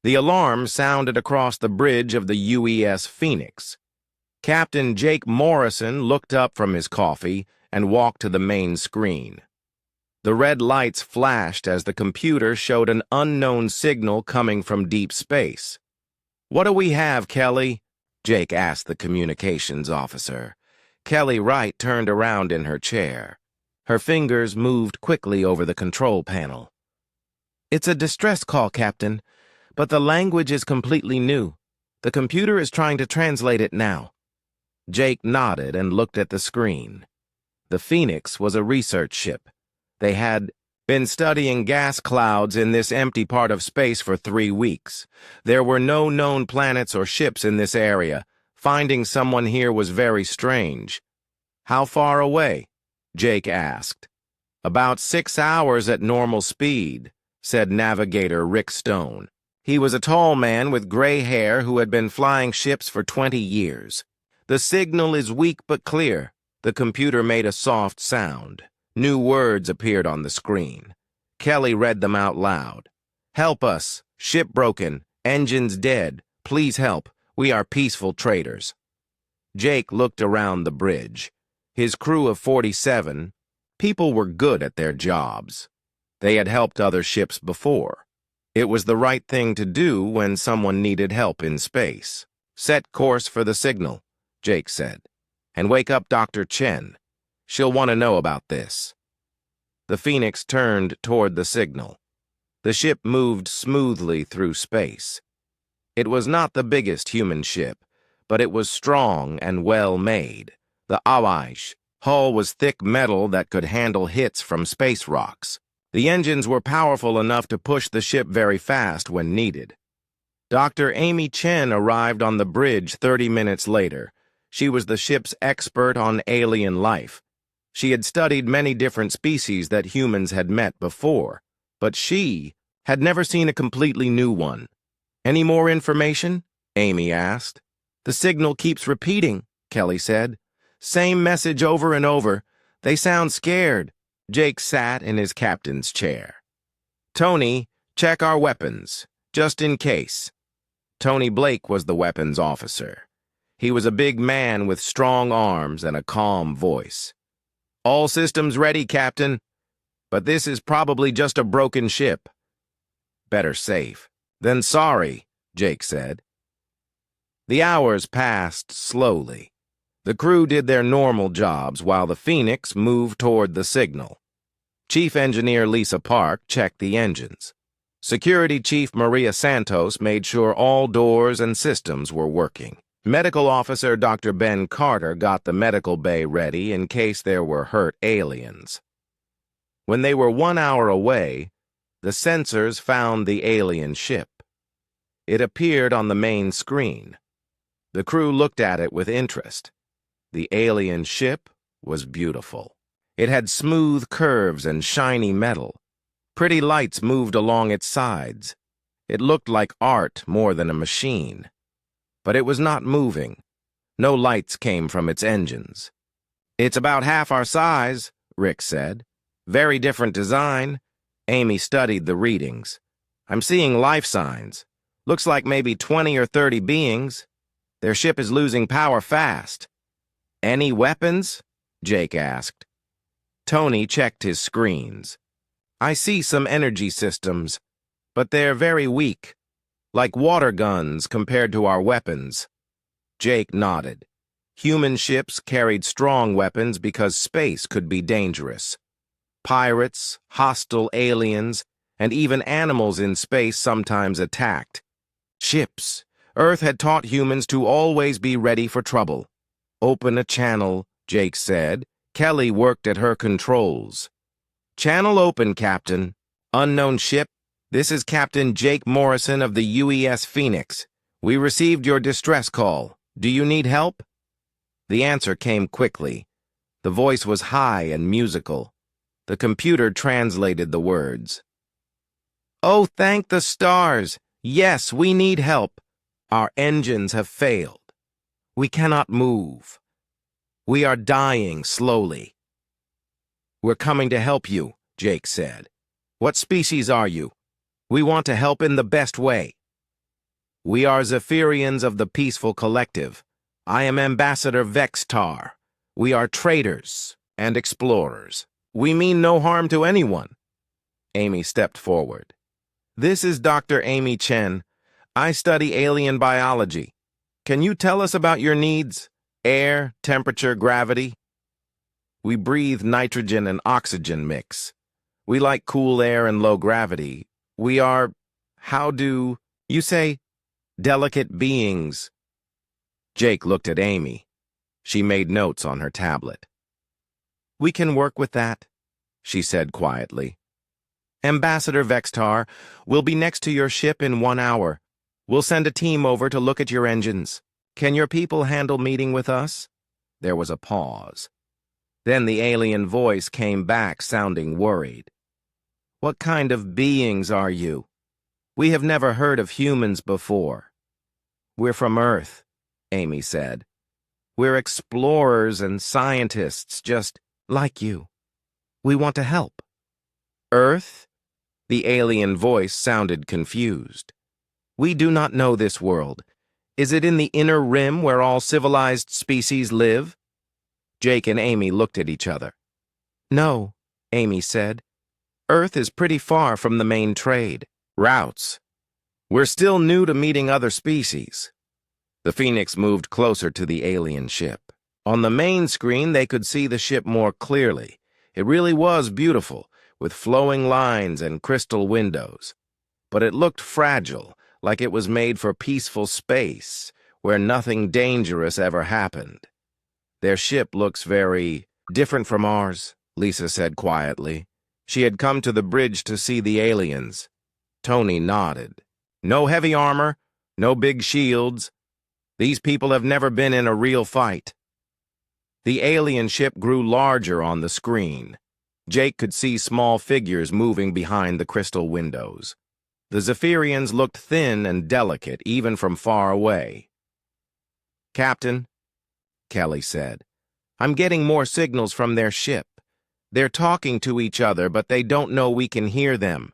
The alarm sounded across the bridge of the UES Phoenix. Captain Jake Morrison looked up from his coffee and walked to the main screen. The red lights flashed as the computer showed an unknown signal coming from deep space. "What do we have, Kelly?" Jake asked the communications officer. Kelly Wright turned around in her chair. Her fingers moved quickly over the control panel. "It's a distress call, Captain, but the language is completely new. The computer is trying to translate it now." Jake nodded and looked at the screen. The Phoenix was a research ship. They had been studying gas clouds in this empty part of space for 3 weeks. There were no known planets or ships in this area. Finding someone here was very strange. "How far away?" Jake asked. "About 6 hours at normal speed," said navigator Rick Stone. He was a tall man with gray hair who had been flying ships for 20 years. "The signal is weak but clear." The computer made a soft sound. New words appeared on the screen. Kelly read them out loud. "Help us. Ship broken. Engines dead. Please help. We are peaceful traders." Jake looked around the bridge. His crew of 47, people were good at their jobs. They had helped other ships before. It was the right thing to do when someone needed help in space. "Set course for the signal," Jake said, "and wake up Dr. Chen. She'll want to know about this." The Phoenix turned toward the signal. The ship moved smoothly through space. It was not the biggest human ship, but it was strong and well made. The Awaish hull was thick metal that could handle hits from space rocks. The engines were powerful enough to push the ship very fast when needed. Dr. Amy Chen arrived on the bridge 30 minutes later. She was the ship's expert on alien life. She had studied many different species that humans had met before, but she had never seen a completely new one. "Any more information?" Amy asked. "The signal keeps repeating," Kelly said. "Same message over and over. They sound scared." Jake sat in his captain's chair. "Tony, check our weapons, just in case." Tony Blake was the weapons officer. He was a big man with strong arms and a calm voice. "All systems ready, Captain. But this is probably just a broken ship." "Better safe than sorry," Jake said. The hours passed slowly. The crew did their normal jobs while the Phoenix moved toward the signal. Chief Engineer Lisa Park checked the engines. Security Chief Maria Santos made sure all doors and systems were working. Medical Officer Dr. Ben Carter got the medical bay ready in case there were hurt aliens. When they were 1 hour away, the sensors found the alien ship. It appeared on the main screen. The crew looked at it with interest. The alien ship was beautiful. It had smooth curves and shiny metal. Pretty lights moved along its sides. It looked like art more than a machine. But it was not moving. No lights came from its engines. "It's about half our size," Rick said. "Very different design." Amy studied the readings. "I'm seeing life signs. Looks like maybe 20 or 30 beings. Their ship is losing power fast." "Any weapons?" Jake asked. Tony checked his screens. "I see some energy systems, but they're very weak. Like water guns compared to our weapons." Jake nodded. Human ships carried strong weapons because space could be dangerous. Pirates, hostile aliens, and even animals in space sometimes attacked. Ships. Earth had taught humans to always be ready for trouble. "Open a channel," Jake said. Kelly worked at her controls. "Channel open, Captain. Unknown ship. This is Captain Jake Morrison of the UES Phoenix. We received your distress call. Do you need help?" The answer came quickly. The voice was high and musical. The computer translated the words. "Oh, thank the stars. Yes, we need help. Our engines have failed. We cannot move. We are dying slowly." "We're coming to help you," Jake said. "What species are you? We want to help in the best way." We are Zephyrians of the Peaceful Collective. I am Ambassador Vextar. We are traders and explorers. We mean no harm to anyone. Amy stepped forward. This is Dr. Amy Chen. I study alien biology. Can you tell us about your needs? Air, temperature, gravity? We breathe nitrogen and oxygen mix. We like cool air and low gravity. We are, how do you say, delicate beings. Jake looked at Amy. She made notes on her tablet. We can work with that, she said quietly. Ambassador Vextar, we'll be next to your ship in 1 hour. We'll send a team over to look at your engines. Can your people handle meeting with us? There was a pause. Then the alien voice came back, sounding worried. What kind of beings are you? We have never heard of humans before. We're from Earth, Amy said. We're explorers and scientists, just like you. We want to help. Earth? The alien voice sounded confused. We do not know this world. Is it in the inner rim where all civilized species live? Jake and Amy looked at each other. No, Amy said. Earth is pretty far from the main trade routes. We're still new to meeting other species. The Phoenix moved closer to the alien ship. On the main screen, they could see the ship more clearly. It really was beautiful, with flowing lines and crystal windows. But it looked fragile, like it was made for peaceful space, where nothing dangerous ever happened. Their ship looks very different from ours, Lisa said quietly. She had come to the bridge to see the aliens. Tony nodded. No heavy armor, no big shields. These people have never been in a real fight. The alien ship grew larger on the screen. Jake could see small figures moving behind the crystal windows. The Zephyrians looked thin and delicate, even from far away. Captain, Kelly said, I'm getting more signals from their ship. They're talking to each other, but they don't know we can hear them.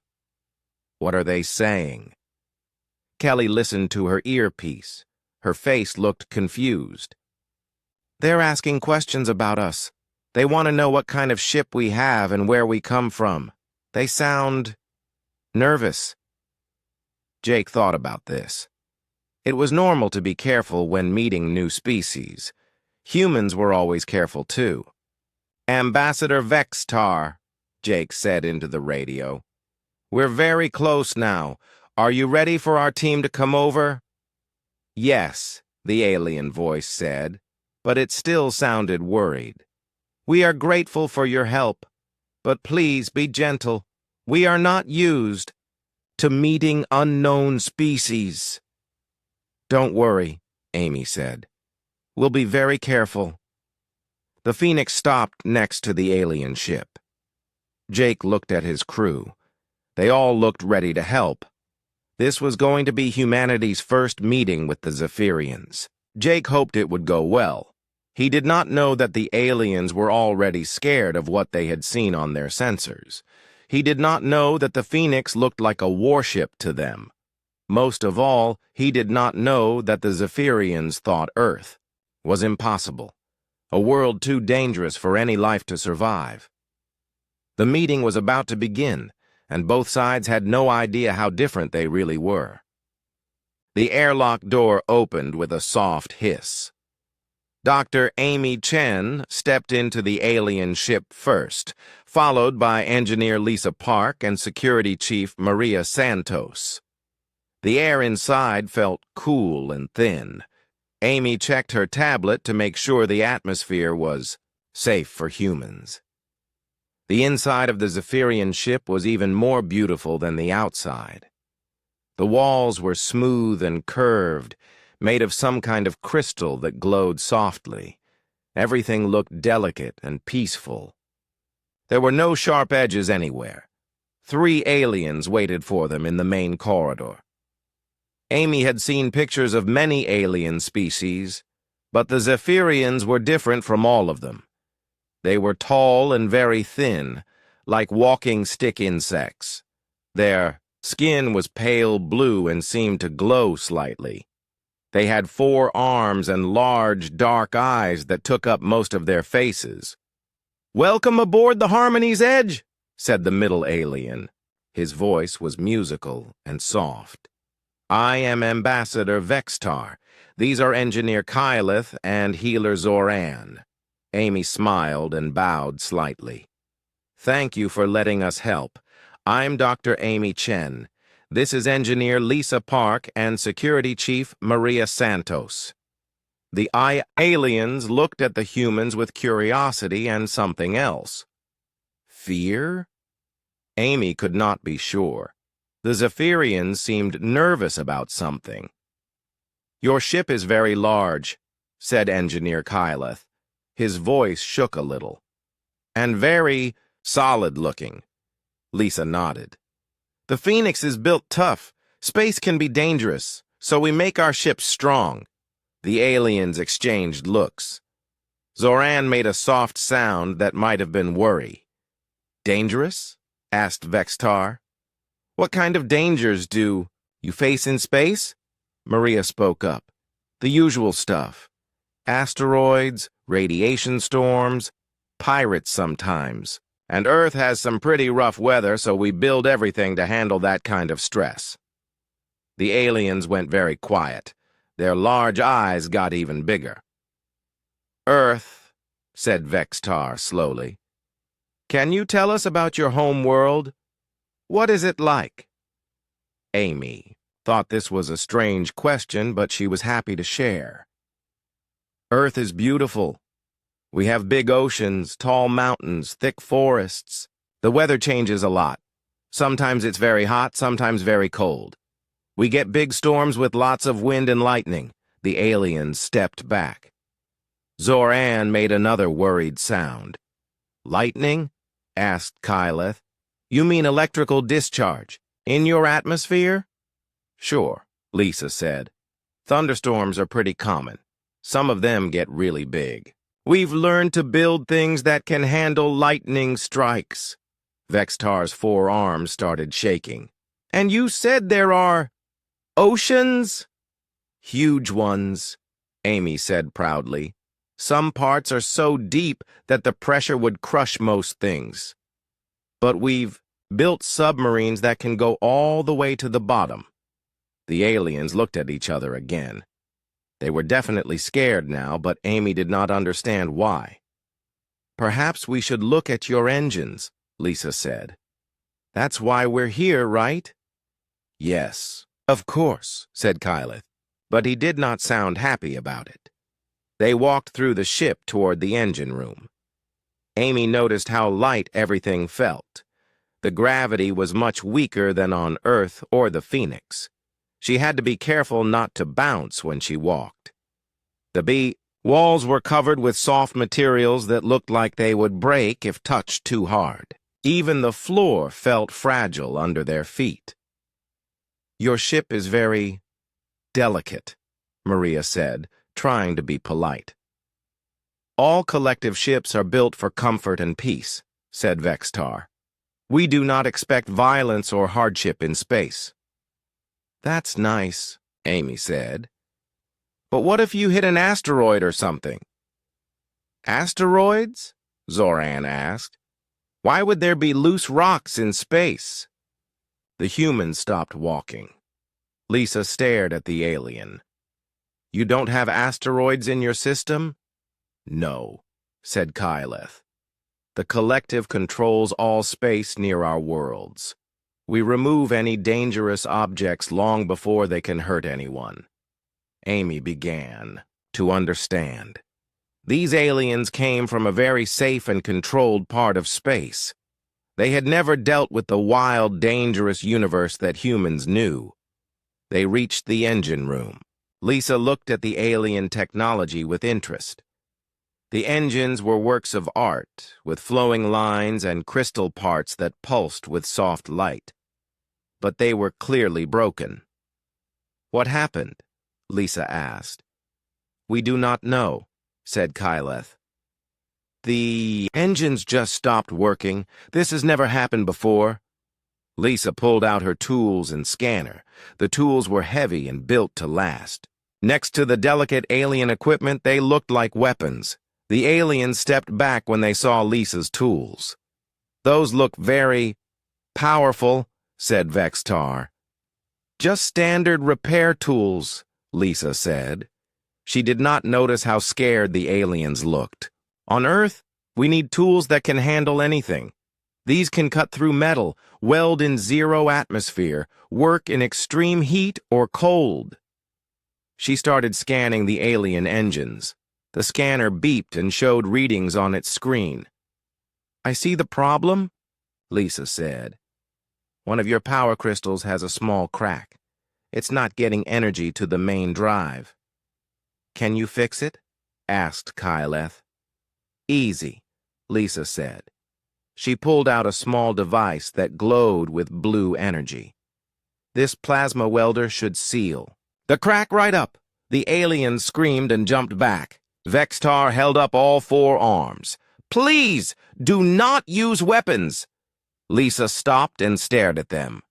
What are they saying? Kelly listened to her earpiece. Her face looked confused. They're asking questions about us. They want to know what kind of ship we have and where we come from. They sound nervous. Jake thought about this. It was normal to be careful when meeting new species. Humans were always careful too. Ambassador Vextar, Jake said into the radio. We're very close now. Are you ready for our team to come over? Yes, the alien voice said, but it still sounded worried. We are grateful for your help, but please be gentle. We are not used to meeting unknown species. Don't worry, Amy said. We'll be very careful. The Phoenix stopped next to the alien ship. Jake looked at his crew. They all looked ready to help. This was going to be humanity's first meeting with the Zephyrians. Jake hoped it would go well. He did not know that the aliens were already scared of what they had seen on their sensors. He did not know that the Phoenix looked like a warship to them. Most of all, he did not know that the Zephyrians thought Earth was impossible, a world too dangerous for any life to survive. The meeting was about to begin, and both sides had no idea how different they really were. The airlock door opened with a soft hiss. Dr. Amy Chen stepped into the alien ship first, followed by Engineer Lisa Park and Security Chief Maria Santos. The air inside felt cool and thin. Amy checked her tablet to make sure the atmosphere was safe for humans. The inside of the Zephyrian ship was even more beautiful than the outside. The walls were smooth and curved, made of some kind of crystal that glowed softly. Everything looked delicate and peaceful. There were no sharp edges anywhere. 3 aliens waited for them in the main corridor. Amy had seen pictures of many alien species, but the Zephyrians were different from all of them. They were tall and very thin, like walking stick insects. Their Skin was pale blue and seemed to glow slightly. They had 4 arms and large, dark eyes that took up most of their faces. "Welcome aboard the Harmony's Edge," said the middle alien. His voice was musical and soft. "I am Ambassador Vextar. These are Engineer Kyleth and Healer Zoran." Amy smiled and bowed slightly. "Thank you for letting us help. I'm Dr. Amy Chen. This is Engineer Lisa Park and Security Chief Maria Santos." The aliens looked at the humans with curiosity and something else. Fear? Amy could not be sure. The Zephyrians seemed nervous about something. "Your ship is very large," said Engineer Kyleth. His voice shook a little. "And very solid-looking." Lisa nodded. "The Phoenix is built tough. Space can be dangerous, so we make our ships strong." The aliens exchanged looks. Zoran made a soft sound that might have been worry. "Dangerous?" asked Vextar. "What kind of dangers do you face in space?" Maria spoke up. "The usual stuff. Asteroids, radiation storms, pirates sometimes. And Earth has some pretty rough weather, so we build everything to handle that kind of stress." The aliens went very quiet. Their large eyes got even bigger. "Earth," said Vextar slowly. "Can you tell us about your home world? What is it like?" Amy thought this was a strange question, but she was happy to share. "Earth is beautiful. We have big oceans, tall mountains, thick forests. The weather changes a lot. Sometimes it's very hot, sometimes very cold. We get big storms with lots of wind and lightning." The aliens stepped back. Zoran made another worried sound. "Lightning?" asked Kyleth. "You mean electrical discharge? In your atmosphere?" "Sure," Lisa said. "Thunderstorms are pretty common. Some of them get really big. We've learned to build things that can handle lightning strikes." Vextar's 4 arms started shaking. "And you said there are oceans?" "Huge ones," Amy said proudly. "Some parts are so deep that the pressure would crush most things. But we've built submarines that can go all the way to the bottom." The aliens looked at each other again. They were definitely scared now, but Amy did not understand why. "Perhaps we should look at your engines," Lisa said. "That's why we're here, right?" "Yes, of course," said Kyleth, but he did not sound happy about it. They walked through the ship toward the engine room. Amy noticed how light everything felt. The gravity was much weaker than on Earth or the Phoenix. She had to be careful not to bounce when she walked. The walls were covered with soft materials that looked like they would break if touched too hard. Even the floor felt fragile under their feet. "Your ship is very delicate," Maria said, trying to be polite. "All collective ships are built for comfort and peace," said Vextar. "We do not expect violence or hardship in space." "That's nice," Amy said. "But what if you hit an asteroid or something?" "Asteroids?" Zoran asked. "Why would there be loose rocks in space?" The humans stopped walking. Lisa stared at the alien. "You don't have asteroids in your system?" "No," said Kyleth. "The collective controls all space near our worlds. We remove any dangerous objects long before they can hurt anyone." Amy began to understand. These aliens came from a very safe and controlled part of space. They had never dealt with the wild, dangerous universe that humans knew. They reached the engine room. Lisa looked at the alien technology with interest. The engines were works of art, with flowing lines and crystal parts that pulsed with soft light. But they were clearly broken. "What happened?" Lisa asked. "We do not know," said Kyleth. "The engines just stopped working. This has never happened before." Lisa pulled out her tools and scanner. The tools were heavy and built to last. Next to the delicate alien equipment, they looked like weapons. The aliens stepped back when they saw Lisa's tools. "Those look very powerful," said Vextar. "Just standard repair tools," Lisa said. She did not notice how scared the aliens looked. "On Earth, we need tools that can handle anything. These can cut through metal, weld in zero atmosphere, work in extreme heat or cold." She started scanning the alien engines. The scanner beeped and showed readings on its screen. "I see the problem," Lisa said. "One of your power crystals has a small crack. It's not getting energy to the main drive." "Can you fix it?" asked Kyleth. "Easy," Lisa said. She pulled out a small device that glowed with blue energy. "This plasma welder should seal." "The crack right up!" The aliens screamed and jumped back. Vextar held up all four arms. "Please, do not use weapons!" Lisa stopped and stared at them.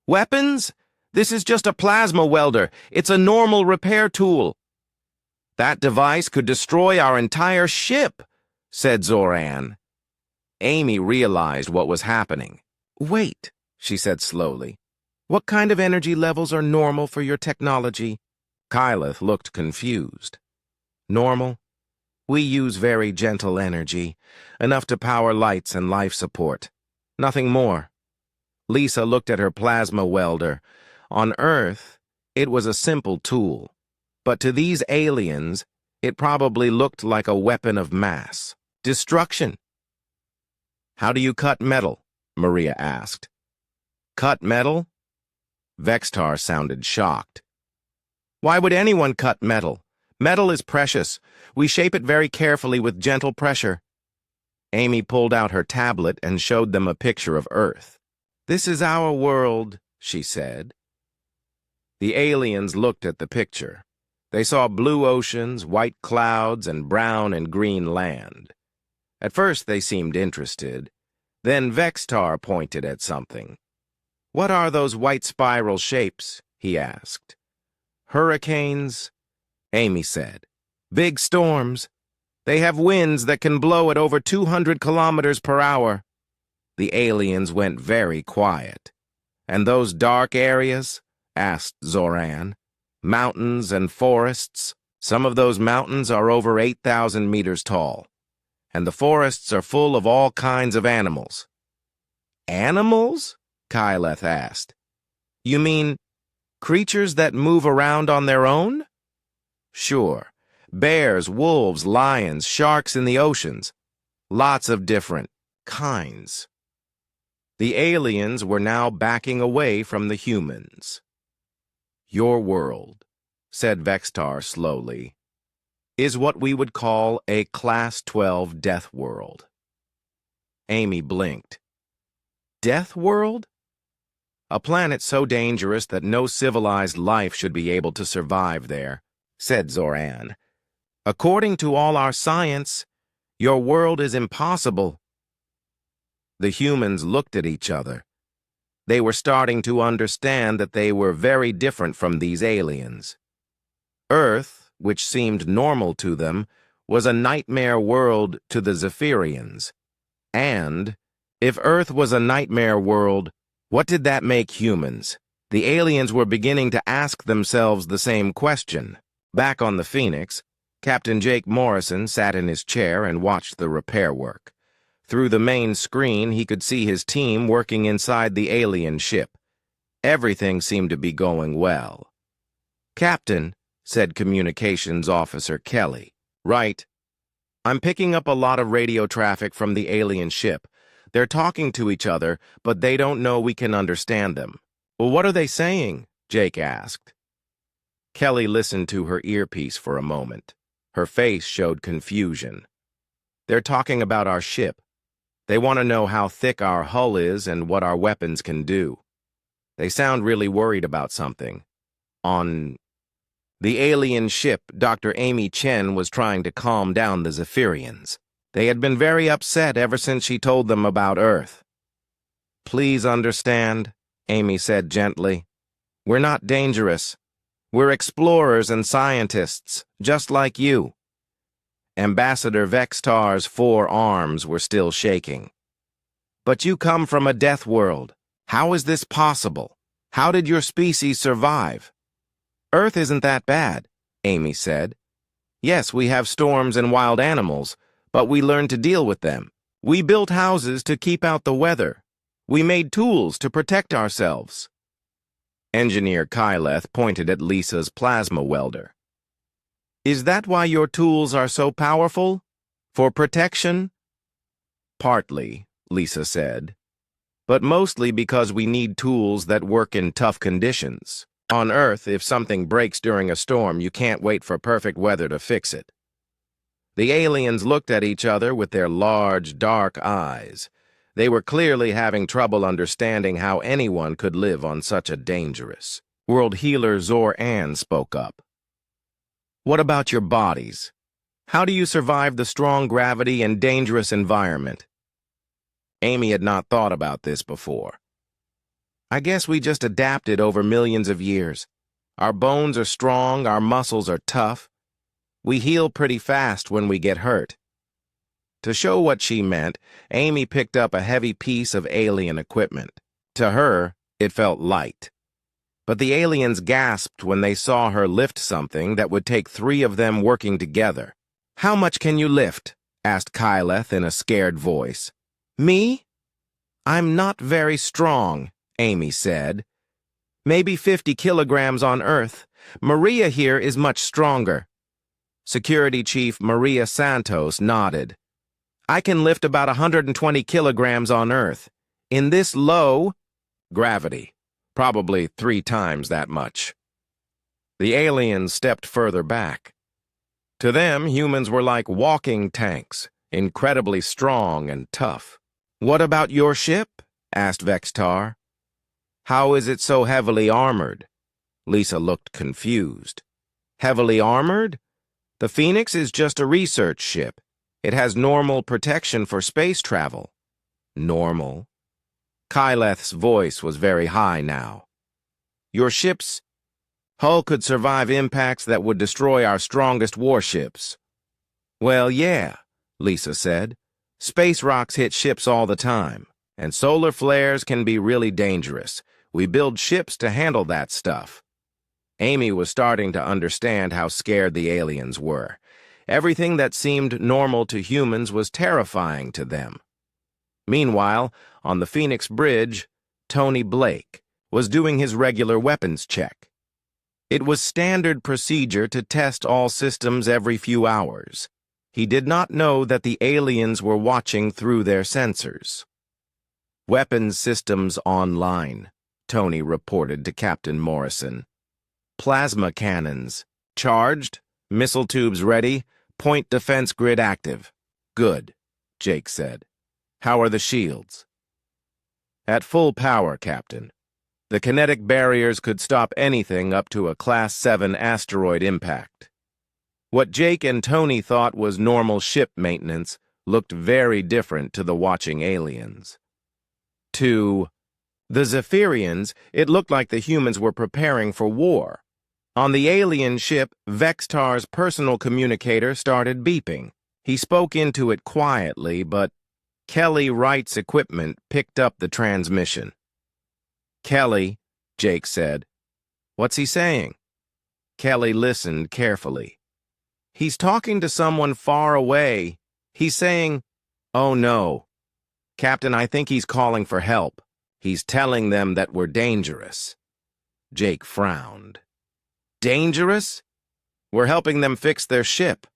"Weapons? This is just a plasma welder. It's a normal repair tool." "That device could destroy our entire ship," said Zoran. Amy realized what was happening. "Wait," she said slowly. "What kind of energy levels are normal for your technology?" Kyleth looked confused. "Normal? We use very gentle energy, enough to power lights and life support. Nothing more." Lisa looked at her plasma welder. On Earth, it was a simple tool, but to these aliens, it probably looked like a weapon of mass destruction. "How do you cut metal?" Maria asked. "Cut metal?" Vextar sounded shocked. "Why would anyone cut metal? Metal is precious. We shape it very carefully with gentle pressure." Amy pulled out her tablet and showed them a picture of Earth. "This is our world," she said. The aliens looked at the picture. They saw blue oceans, white clouds, and brown and green land. At first they seemed interested. Then Vextar pointed at something. "What are those white spiral shapes?" he asked. "Hurricanes," Amy said. "Big storms. They have winds that can blow at over 200 kilometers per hour." The aliens went very quiet. "And those dark areas?" asked Zoran. "Mountains and forests. Some of those mountains are over 8,000 meters tall. And the forests are full of all kinds of animals." "Animals?" Kyleth asked. "You mean creatures that move around on their own?" "Sure. Bears, wolves, lions, sharks in the oceans. Lots of different kinds." The aliens were now backing away from the humans. "Your world," said Vextar slowly, "is what we would call a Class 12 deathworld." Amy blinked. "Deathworld?" "A planet so dangerous that no civilized life should be able to survive there," said Zoran. "According to all our science, your world is impossible." The humans looked at each other. They were starting to understand that they were very different from these aliens. Earth, which seemed normal to them, was a nightmare world to the Zephyrians. And, if Earth was a nightmare world, what did that make humans? The aliens were beginning to ask themselves the same question. Back on the Phoenix, Captain Jake Morrison sat in his chair and watched the repair work. Through the main screen, he could see his team working inside the alien ship. Everything seemed to be going well. "Captain," said Communications Officer Kelly. "Right. I'm picking up a lot of radio traffic from the alien ship. They're talking to each other, but they don't know we can understand them." "Well, what are they saying?" Jake asked. Kelly listened to her earpiece for a moment. Her face showed confusion. "They're talking about our ship. They want to know how thick our hull is and what our weapons can do. They sound really worried about something. On the alien ship, Dr. Amy Chen was trying to calm down the Zephyrians. They had been very upset ever since she told them about Earth." Please understand, Amy said gently. We're not dangerous. We're explorers and scientists, just like you. Ambassador Vextar's 4 arms were still shaking. But you come from a death world. How is this possible? How did your species survive? Earth isn't that bad, Amy said. Yes, we have storms and wild animals, but we learned to deal with them. We built houses to keep out the weather. We made tools to protect ourselves. Engineer Kyleth pointed at Lisa's plasma welder. Is that why your tools are so powerful? For protection? Partly, Lisa said. But mostly because we need tools that work in tough conditions. On Earth, if something breaks during a storm, you can't wait for perfect weather to fix it. The aliens looked at each other with their large, dark eyes. They were clearly having trouble understanding how anyone could live on such a dangerous. World healer Zor-An spoke up. What about your bodies? How do you survive the strong gravity and dangerous environment? Amy had not thought about this before. I guess we just adapted over millions of years. Our bones are strong, our muscles are tough. We heal pretty fast when we get hurt. To show what she meant, Amy picked up a heavy piece of alien equipment. To her, it felt light. But the aliens gasped when they saw her lift something that would take 3 of them working together. How much can you lift? Asked Kyleth in a scared voice. Me? I'm not very strong, Amy said. Maybe 50 kilograms on Earth. Maria here is much stronger. Security Chief Maria Santos nodded. I can lift about 120 kilograms on Earth. In this low gravity. Probably 3 times that much. The aliens stepped further back. To them, humans were like walking tanks, incredibly strong and tough. What about your ship? Asked Vextar. How is it so heavily armored? Lisa looked confused. Heavily armored? The Phoenix is just a research ship. It has normal protection for space travel. Normal? Kyleth's voice was very high now. Your ship's hull could survive impacts that would destroy our strongest warships. Well, yeah, Lisa said. Space rocks hit ships all the time, and solar flares can be really dangerous. We build ships to handle that stuff. Amy was starting to understand how scared the aliens were. Everything that seemed normal to humans was terrifying to them. Meanwhile, on the Phoenix Bridge, Tony Blake was doing his regular weapons check. It was standard procedure to test all systems every few hours. He did not know that the aliens were watching through their sensors. Weapons systems online, Tony reported to Captain Morrison. Plasma cannons charged, missile tubes ready, point defense grid active. Good, Jake said. How are the shields? At full power, Captain. The kinetic barriers could stop anything up to a Class 7 asteroid impact. What Jake and Tony thought was normal ship maintenance looked very different to the watching aliens. To the Zephyrians, it looked like the humans were preparing for war. On the alien ship, Vextar's personal communicator started beeping. He spoke into it quietly, but Kelly Wright's equipment picked up the transmission. Kelly, Jake said. What's he saying? Kelly listened carefully. He's talking to someone far away. He's saying, oh no. Captain, I think he's calling for help. He's telling them that we're dangerous. Jake frowned. Dangerous? We're helping them fix their ship.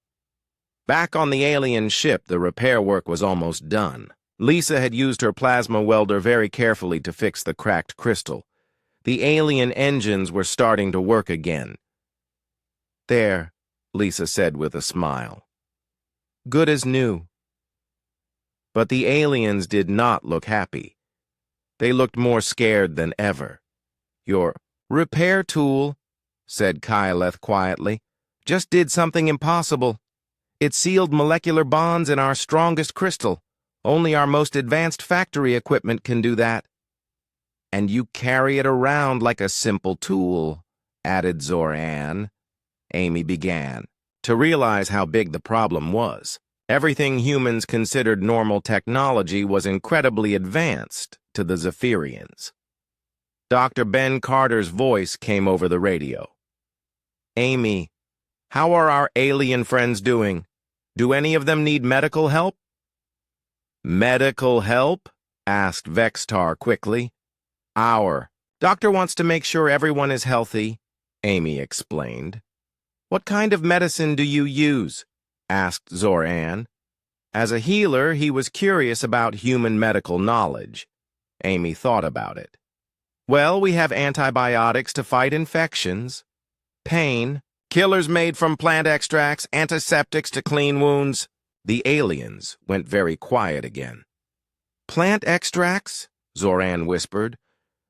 Back on the alien ship, the repair work was almost done. Lisa had used her plasma welder very carefully to fix the cracked crystal. The alien engines were starting to work again. There, Lisa said with a smile. Good as new. But the aliens did not look happy. They looked more scared than ever. Your repair tool, said Kyleth quietly, just did something impossible. It sealed molecular bonds in our strongest crystal. Only our most advanced factory equipment can do that. And you carry it around like a simple tool, added Zoran. Amy began to realize how big the problem was. Everything humans considered normal technology was incredibly advanced to the Zephyrians. Dr. Ben Carter's voice came over the radio. Amy, how are our alien friends doing? Do any of them need medical help? Medical help? Asked Vextar quickly. Our doctor wants to make sure everyone is healthy, Amy explained. What kind of medicine do you use? Asked Zoran. As a healer, he was curious about human medical knowledge. Amy thought about it. Well, we have antibiotics to fight infections, pain, killers made from plant extracts, antiseptics to clean wounds. The aliens went very quiet again. Plant extracts? Zoran whispered.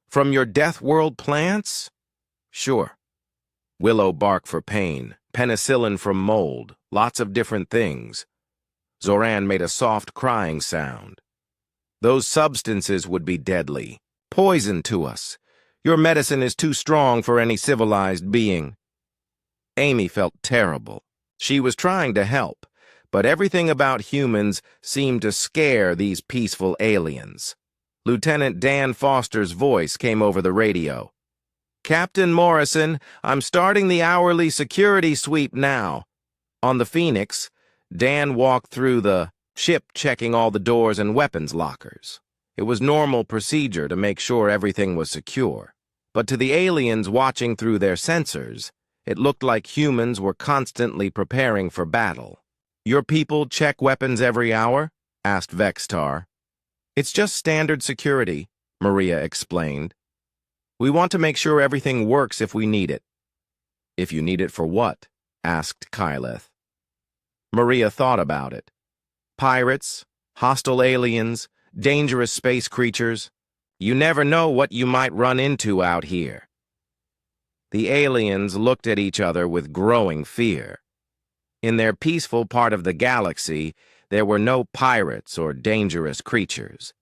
From your deathworld plants? Sure. Willow bark for pain, penicillin from mold, lots of different things. Zoran made a soft crying sound. Those substances would be deadly, poison to us. Your medicine is too strong for any civilized being. Amy felt terrible. She was trying to help, but everything about humans seemed to scare these peaceful aliens. Lieutenant Dan Foster's voice came over the radio. Captain Morrison, I'm starting the hourly security sweep now. On the Phoenix, Dan walked through the ship checking all the doors and weapons lockers. It was normal procedure to make sure everything was secure. But to the aliens watching through their sensors, it looked like humans were constantly preparing for battle. Your people check weapons every hour? Asked Vextar. It's just standard security, Maria explained. We want to make sure everything works if we need it. If you need it for what? Asked Kyleth. Maria thought about it. Pirates, hostile aliens, dangerous space creatures. You never know what you might run into out here. The aliens looked at each other with growing fear. In their peaceful part of the galaxy, there were no pirates or dangerous creatures.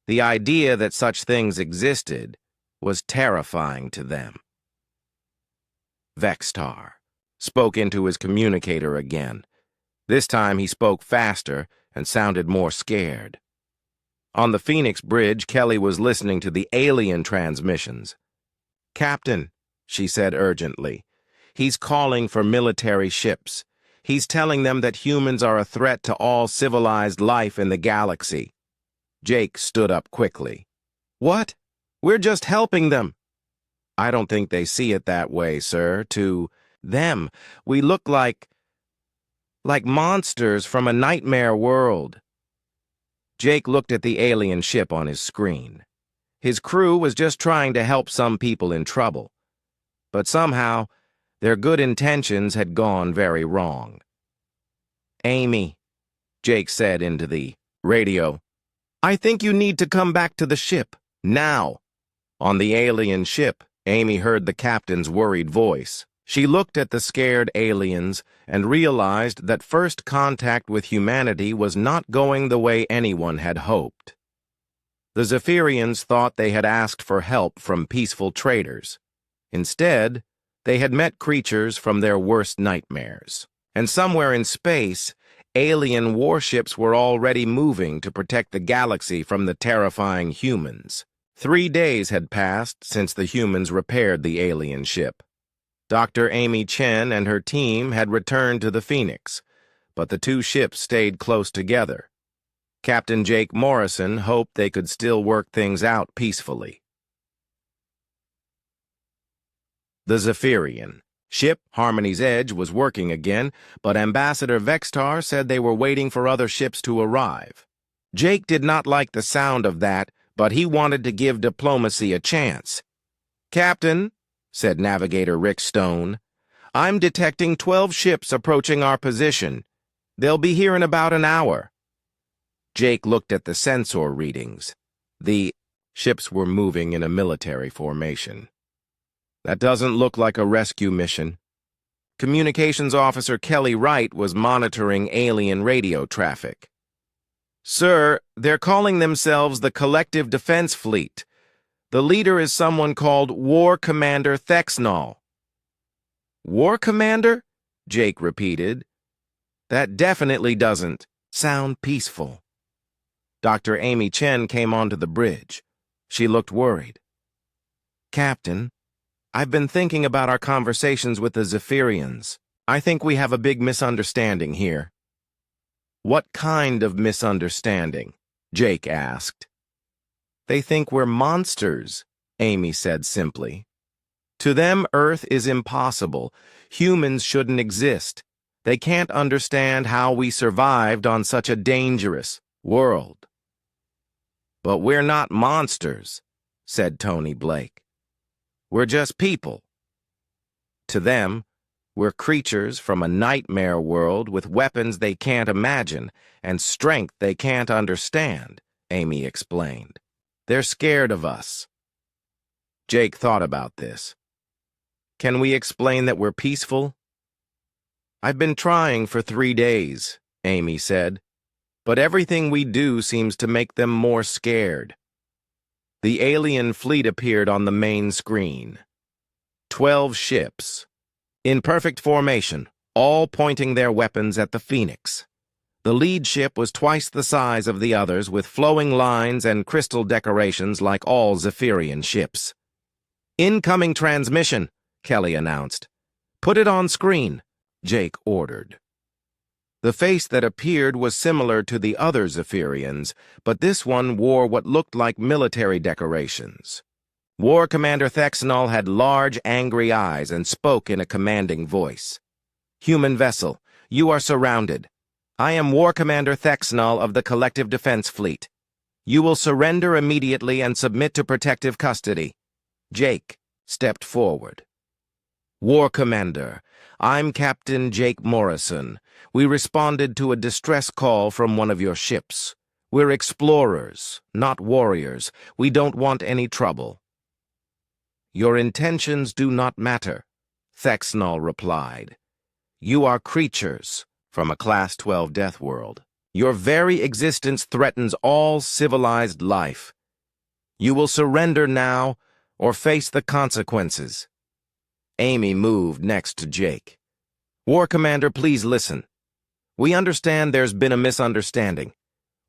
The idea that such things existed was terrifying to them. Vextar spoke into his communicator again. This time he spoke faster and sounded more scared. On the Phoenix Bridge, Kelly was listening to the alien transmissions. Captain, she said urgently, he's calling for military ships. He's telling them that humans are a threat to all civilized life in the galaxy. Jake stood up quickly. What? We're just helping them. I don't think they see it that way, sir. To them, we look like monsters from a nightmare world. Jake looked at the alien ship on his screen. His crew was just trying to help some people in trouble. But somehow, their good intentions had gone very wrong. Amy, Jake said into the radio, I think you need to come back to the ship, now. On the alien ship, Amy heard the captain's worried voice. She looked at the scared aliens and realized that first contact with humanity was not going the way anyone had hoped. The Zephyrians thought they had asked for help from peaceful traders. Instead, they had met creatures from their worst nightmares. And somewhere in space, alien warships were already moving to protect the galaxy from the terrifying humans. 3 days had passed since the humans repaired the alien ship. Dr. Amy Chen and her team had returned to the Phoenix, but the two ships stayed close together. Captain Jake Morrison hoped they could still work things out peacefully. The Zephyrian ship, Harmony's Edge, was working again, but Ambassador Vextar said they were waiting for other ships to arrive. Jake did not like the sound of that, but he wanted to give diplomacy a chance. Captain, said Navigator Rick Stone, I'm detecting 12 ships approaching our position. They'll be here in about an hour. Jake looked at the sensor readings. The ships were moving in a military formation. That doesn't look like a rescue mission. Communications Officer Kelly Wright was monitoring alien radio traffic. Sir, they're calling themselves the Collective Defense Fleet, The leader is someone called War Commander Thexnall. War Commander? Jake repeated. That definitely doesn't sound peaceful. Dr. Amy Chen came onto the bridge. She looked worried. Captain, I've been thinking about our conversations with the Zephyrians. I think we have a big misunderstanding here. What kind of misunderstanding? Jake asked. They think we're monsters, Amy said simply. To them, Earth is impossible. Humans shouldn't exist. They can't understand how we survived on such a dangerous world. But we're not monsters, said Tony Blake. We're just people. To them, we're creatures from a nightmare world with weapons they can't imagine and strength they can't understand, Amy explained. They're scared of us. Jake thought about this. Can we explain that we're peaceful? I've been trying for 3 days, Amy said, but everything we do seems to make them more scared. The alien fleet appeared on the main screen. 12 ships, in perfect formation, all pointing their weapons at the Phoenix. The lead ship was twice the size of the others, with flowing lines and crystal decorations like all Zephyrian ships. Incoming transmission, Kelly announced. Put it on screen, Jake ordered. The face that appeared was similar to the other Zephyrians, but this one wore what looked like military decorations. War Commander Thexnall had large, angry eyes and spoke in a commanding voice. Human vessel, you are surrounded. I am War Commander Thexnall of the Collective Defense Fleet. You will surrender immediately and submit to protective custody. Jake stepped forward. War Commander, I'm Captain Jake Morrison. We responded to a distress call from one of your ships. We're explorers, not warriors. We don't want any trouble. Your intentions do not matter, Thexnall replied. You are creatures from a Class 12 deathworld. Your very existence threatens all civilized life. You will surrender now or face the consequences. Amy moved next to Jake. War Commander, please listen. We understand there's been a misunderstanding.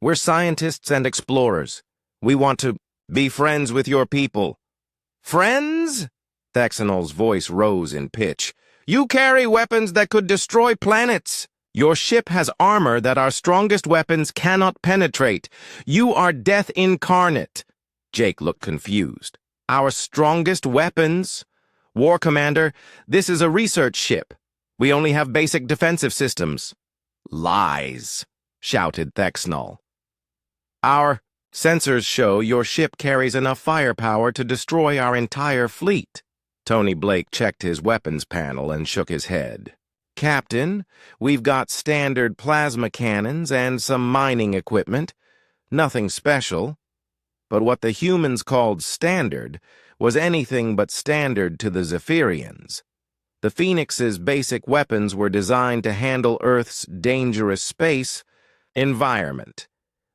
We're scientists and explorers. We want to be friends with your people. Friends? Thexnall's voice rose in pitch. You carry weapons that could destroy planets. Your ship has armor that our strongest weapons cannot penetrate. You are death incarnate. Jake looked confused. Our strongest weapons? War Commander, this is a research ship. We only have basic defensive systems. Lies, shouted Thexnall. Our sensors show your ship carries enough firepower to destroy our entire fleet. Tony Blake checked his weapons panel and shook his head. Captain, we've got standard plasma cannons and some mining equipment. Nothing special. But what the humans called standard was anything but standard to the Zephyrians. The Phoenix's basic weapons were designed to handle Earth's dangerous space environment.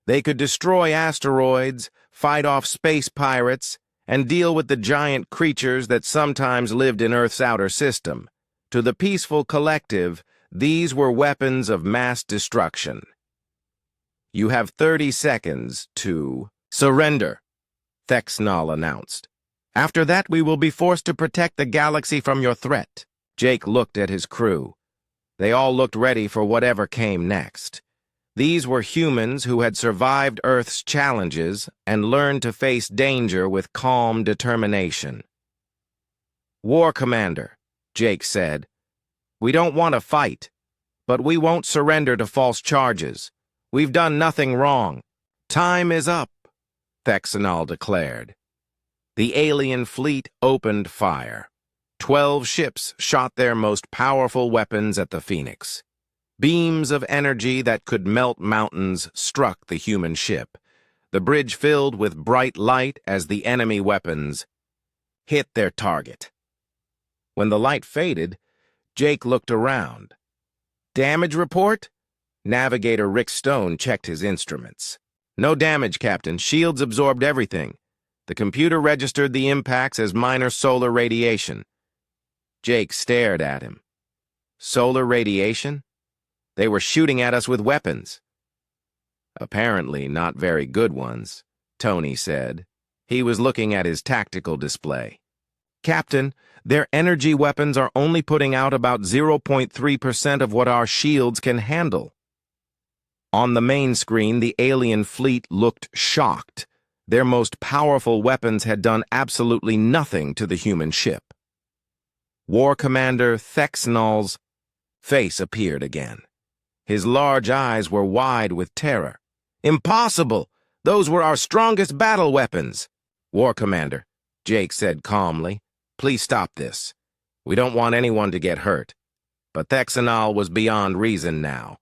They could destroy asteroids, fight off space pirates, and deal with the giant creatures that sometimes lived in Earth's outer system. To the peaceful collective, these were weapons of mass destruction. You have 30 seconds to surrender, Thexnall announced. After that, we will be forced to protect the galaxy from your threat. Jake looked at his crew. They all looked ready for whatever came next. These were humans who had survived Earth's challenges and learned to face danger with calm determination. War Commander, Jake said, we don't want to fight, but we won't surrender to false charges. We've done nothing wrong. Time is up, Thexnall declared. The alien fleet opened fire. 12 ships shot their most powerful weapons at the Phoenix. Beams of energy that could melt mountains struck the human ship. The bridge filled with bright light as the enemy weapons hit their target. When the light faded, Jake looked around. Damage report? Navigator Rick Stone checked his instruments. No damage, Captain. Shields absorbed everything. The computer registered the impacts as minor solar radiation. Jake stared at him. Solar radiation? They were shooting at us with weapons. Apparently not very good ones, Tony said. He was looking at his tactical display. Captain, their energy weapons are only putting out about 0.3% of what our shields can handle. On the main screen, the alien fleet looked shocked. Their most powerful weapons had done absolutely nothing to the human ship. War Commander Thexnol's face appeared again. His large eyes were wide with terror. Impossible! Those were our strongest battle weapons. War Commander, Jake said calmly, please stop this. We don't want anyone to get hurt. But Thexanol was beyond reason now.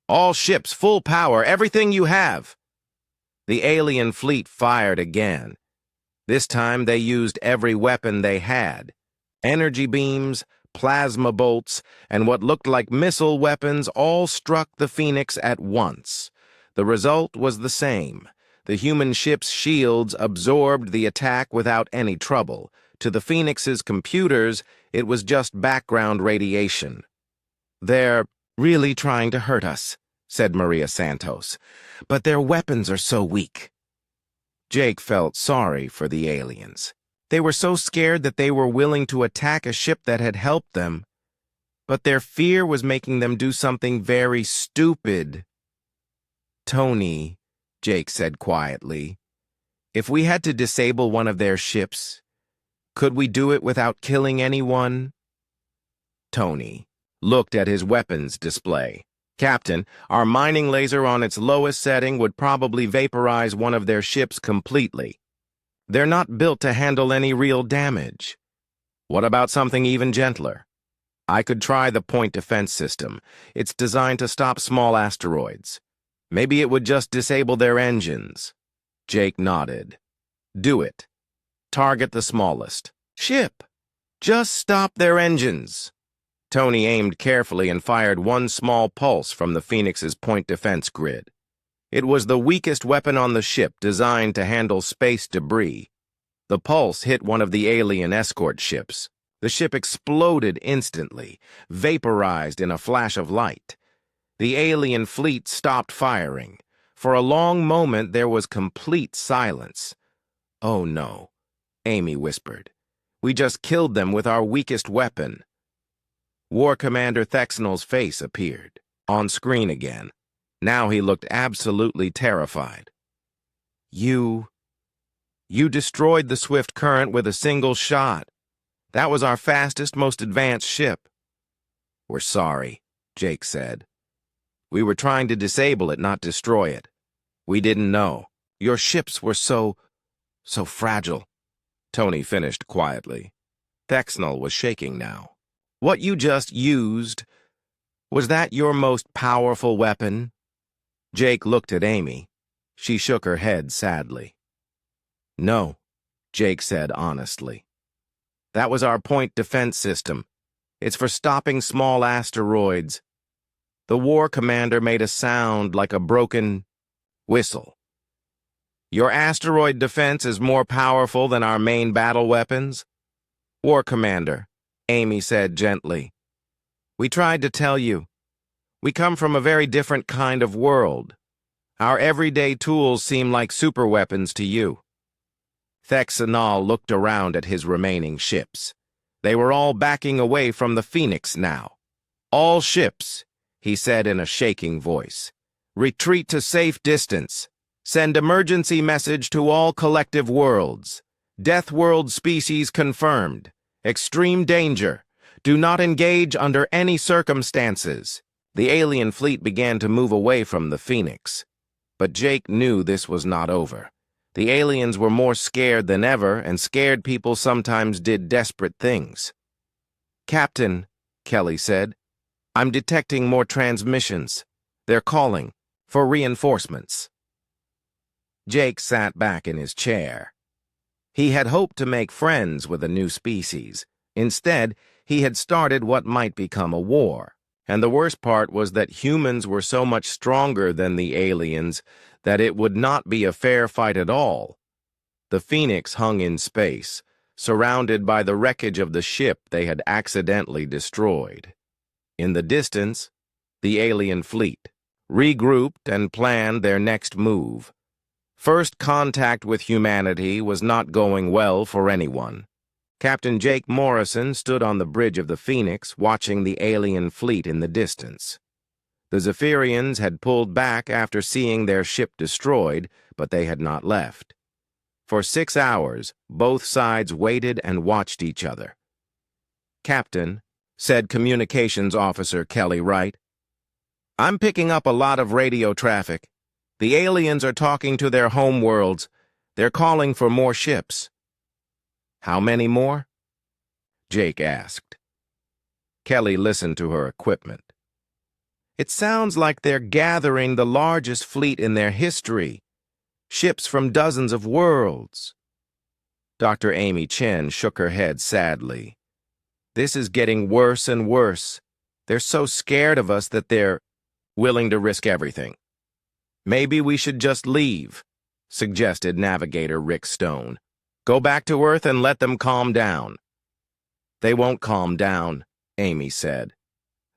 All ships, full power, everything you have. The alien fleet fired again. This time they used every weapon they had. Energy beams, plasma bolts, and what looked like missile weapons all struck the Phoenix at once. The result was the same. The human ship's shields absorbed the attack without any trouble. To the Phoenix's computers, it was just background radiation. They're really trying to hurt us, said Maria Santos, but their weapons are so weak. Jake felt sorry for the aliens. They were so scared that they were willing to attack a ship that had helped them, but their fear was making them do something very stupid. Tony, Jake said quietly, if we had to disable one of their ships, could we do it without killing anyone? Tony looked at his weapons display. Captain, our mining laser on its lowest setting would probably vaporize one of their ships completely. They're not built to handle any real damage. What about something even gentler? I could try the point defense system. It's designed to stop small asteroids. Maybe it would just disable their engines. Jake nodded. Do it. Target the smallest ship. Just stop their engines. Tony aimed carefully and fired one small pulse from the Phoenix's point defense grid. It was the weakest weapon on the ship, designed to handle space debris. The pulse hit one of the alien escort ships. The ship exploded instantly, vaporized in a flash of light. The alien fleet stopped firing. For a long moment, there was complete silence. Oh no, Amy whispered. We just killed them with our weakest weapon. War Commander Thexnol's face appeared, on screen again. Now he looked absolutely terrified. You destroyed the Swift Current with a single shot. That was our fastest, most advanced ship. We're sorry, Jake said. We were trying to disable it, not destroy it. We didn't know. Your ships were so fragile. Tony finished quietly. Thexnol was shaking now. What you just used, was that your most powerful weapon? Jake looked at Amy. She shook her head sadly. No, Jake said honestly. That was our point defense system. It's for stopping small asteroids. The war commander made a sound like a broken whistle. Your asteroid defense is more powerful than our main battle weapons? War commander, Amy said gently. We tried to tell you. We come from a very different kind of world. Our everyday tools seem like superweapons to you. Thexanol looked around at his remaining ships. They were all backing away from the Phoenix now. All ships, he said in a shaking voice. Retreat to safe distance. Send emergency message to all collective worlds. Deathworld species confirmed. Extreme danger. Do not engage under any circumstances. The alien fleet began to move away from the Phoenix. But Jake knew this was not over. The aliens were more scared than ever, and scared people sometimes did desperate things. Captain, Kelly said, I'm detecting more transmissions. They're calling for reinforcements. Jake sat back in his chair. He had hoped to make friends with a new species. Instead, he had started what might become a war. And the worst part was that humans were so much stronger than the aliens that it would not be a fair fight at all. The Phoenix hung in space, surrounded by the wreckage of the ship they had accidentally destroyed. In the distance, the alien fleet regrouped and planned their next move. First contact with humanity was not going well for anyone. Captain Jake Morrison stood on the bridge of the Phoenix, watching the alien fleet in the distance. The Zephyrians had pulled back after seeing their ship destroyed, but they had not left. For 6 hours, both sides waited and watched each other. "Captain," said Communications Officer Kelly Wright, "I'm picking up a lot of radio traffic. The aliens are talking to their home worlds. They're calling for more ships." "How many more?" Jake asked. Kelly listened to her equipment. "It sounds like they're gathering the largest fleet in their history. Ships from dozens of worlds." Dr. Amy Chen shook her head sadly. "This is getting worse and worse. They're so scared of us that they're willing to risk everything." "Maybe we should just leave," suggested Navigator Rick Stone. "Go back to Earth and let them calm down." "They won't calm down," Amy said.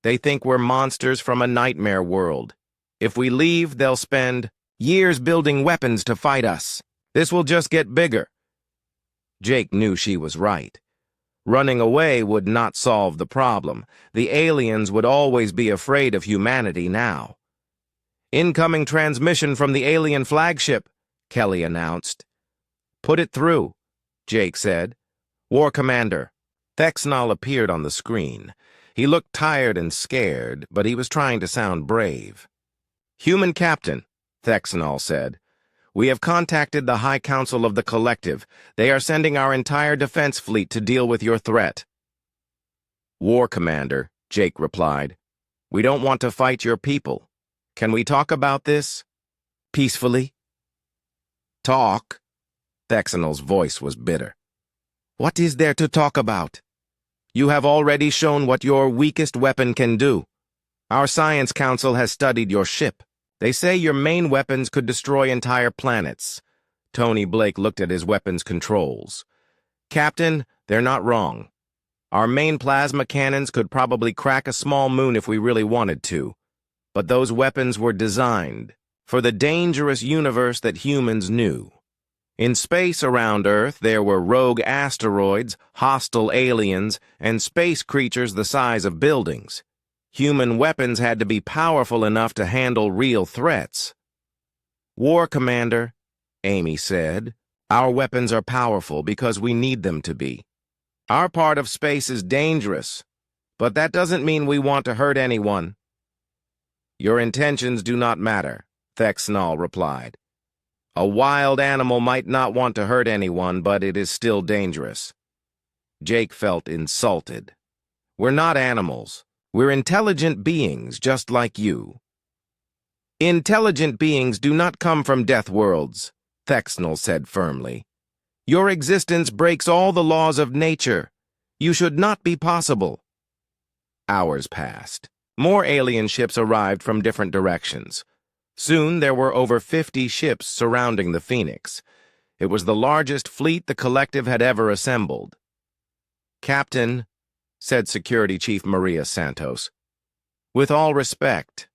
"They think we're monsters from a nightmare world. If we leave, they'll spend years building weapons to fight us. This will just get bigger." Jake knew she was right. Running away would not solve the problem. The aliens would always be afraid of humanity now. "Incoming transmission from the alien flagship," Kelly announced. "Put it through," Jake said. "War Commander." Thexnal appeared on the screen. He looked tired and scared, but he was trying to sound brave. "Human Captain," Thexnal said, "we have contacted the High Council of the Collective. They are sending our entire defense fleet to deal with your threat." "War Commander," Jake replied, "we don't want to fight your people. Can we talk about this peacefully?" "Talk?" Thexnal's voice was bitter. "What is there to talk about? You have already shown what your weakest weapon can do. Our Science Council has studied your ship. They say your main weapons could destroy entire planets." Tony Blake looked at his weapons controls. "Captain, they're not wrong. Our main plasma cannons could probably crack a small moon if we really wanted to. But those weapons were designed for the dangerous universe that humans knew. In space around Earth, there were rogue asteroids, hostile aliens, and space creatures the size of buildings. Human weapons had to be powerful enough to handle real threats." "War Commander," Amy said, "our weapons are powerful because we need them to be. Our part of space is dangerous, but that doesn't mean we want to hurt anyone." "Your intentions do not matter," Thexnal replied. "A wild animal might not want to hurt anyone, but it is still dangerous." Jake felt insulted. "We're not animals. We're intelligent beings, just like you." "Intelligent beings do not come from deathworlds," Thexnal said firmly. "Your existence breaks all the laws of nature. You should not be possible." Hours passed. More alien ships arrived from different directions. Soon there were over 50 ships surrounding the Phoenix. It was the largest fleet the Collective had ever assembled. "Captain," said Security Chief Maria Santos, "with all respect,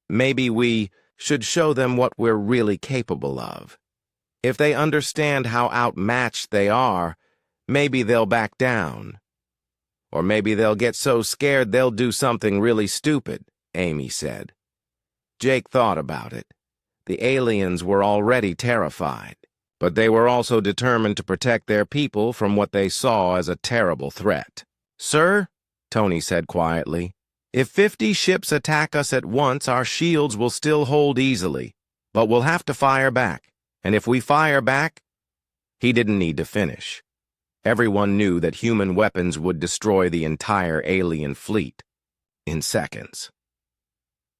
maybe we should show them what we're really capable of. If they understand how outmatched they are, maybe they'll back down. Or maybe they'll get so scared they'll do something really stupid," Amy said. Jake thought about it. The aliens were already terrified, but they were also determined to protect their people from what they saw as a terrible threat. "Sir," Tony said quietly, "if 50 ships attack us at once, our shields will still hold easily, but we'll have to fire back. And if we fire back..." He didn't need to finish. Everyone knew that human weapons would destroy the entire alien fleet in seconds.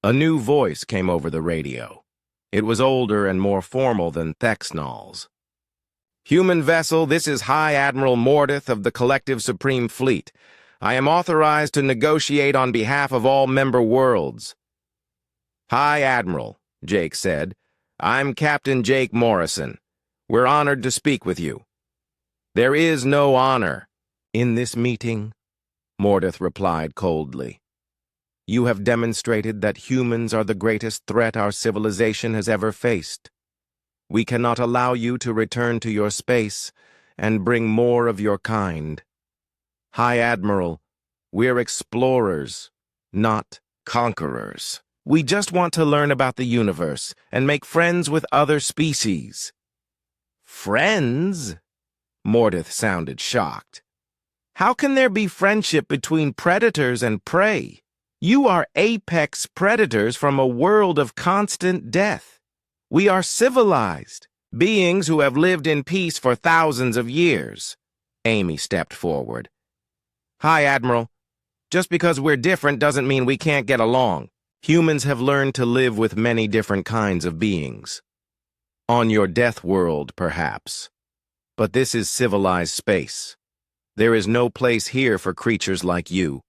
A new voice came over the radio. It was older and more formal than Thexnal's. "Human vessel, this is High Admiral Mordeth of the Collective Supreme Fleet. I am authorized to negotiate on behalf of all member worlds." "High Admiral," Jake said, "I'm Captain Jake Morrison. We're honored to speak with you. There is no honor in this meeting, Mordeth replied coldly. You have demonstrated that humans are the greatest threat our civilization has ever faced. We cannot allow you to return to your space and bring more of your kind. High Admiral, we're explorers, not conquerors. We just want to learn about the universe and make friends with other species. Friends? Mordeth sounded shocked. How can there be friendship between predators and prey? You are apex predators from a world of constant death. We are civilized, beings who have lived in peace for thousands of years. Amy stepped forward. Hi, Admiral. Just because we're different doesn't mean we can't get along. Humans have learned to live with many different kinds of beings. On your death world, perhaps. But this is civilized space. There is no place here for creatures like you.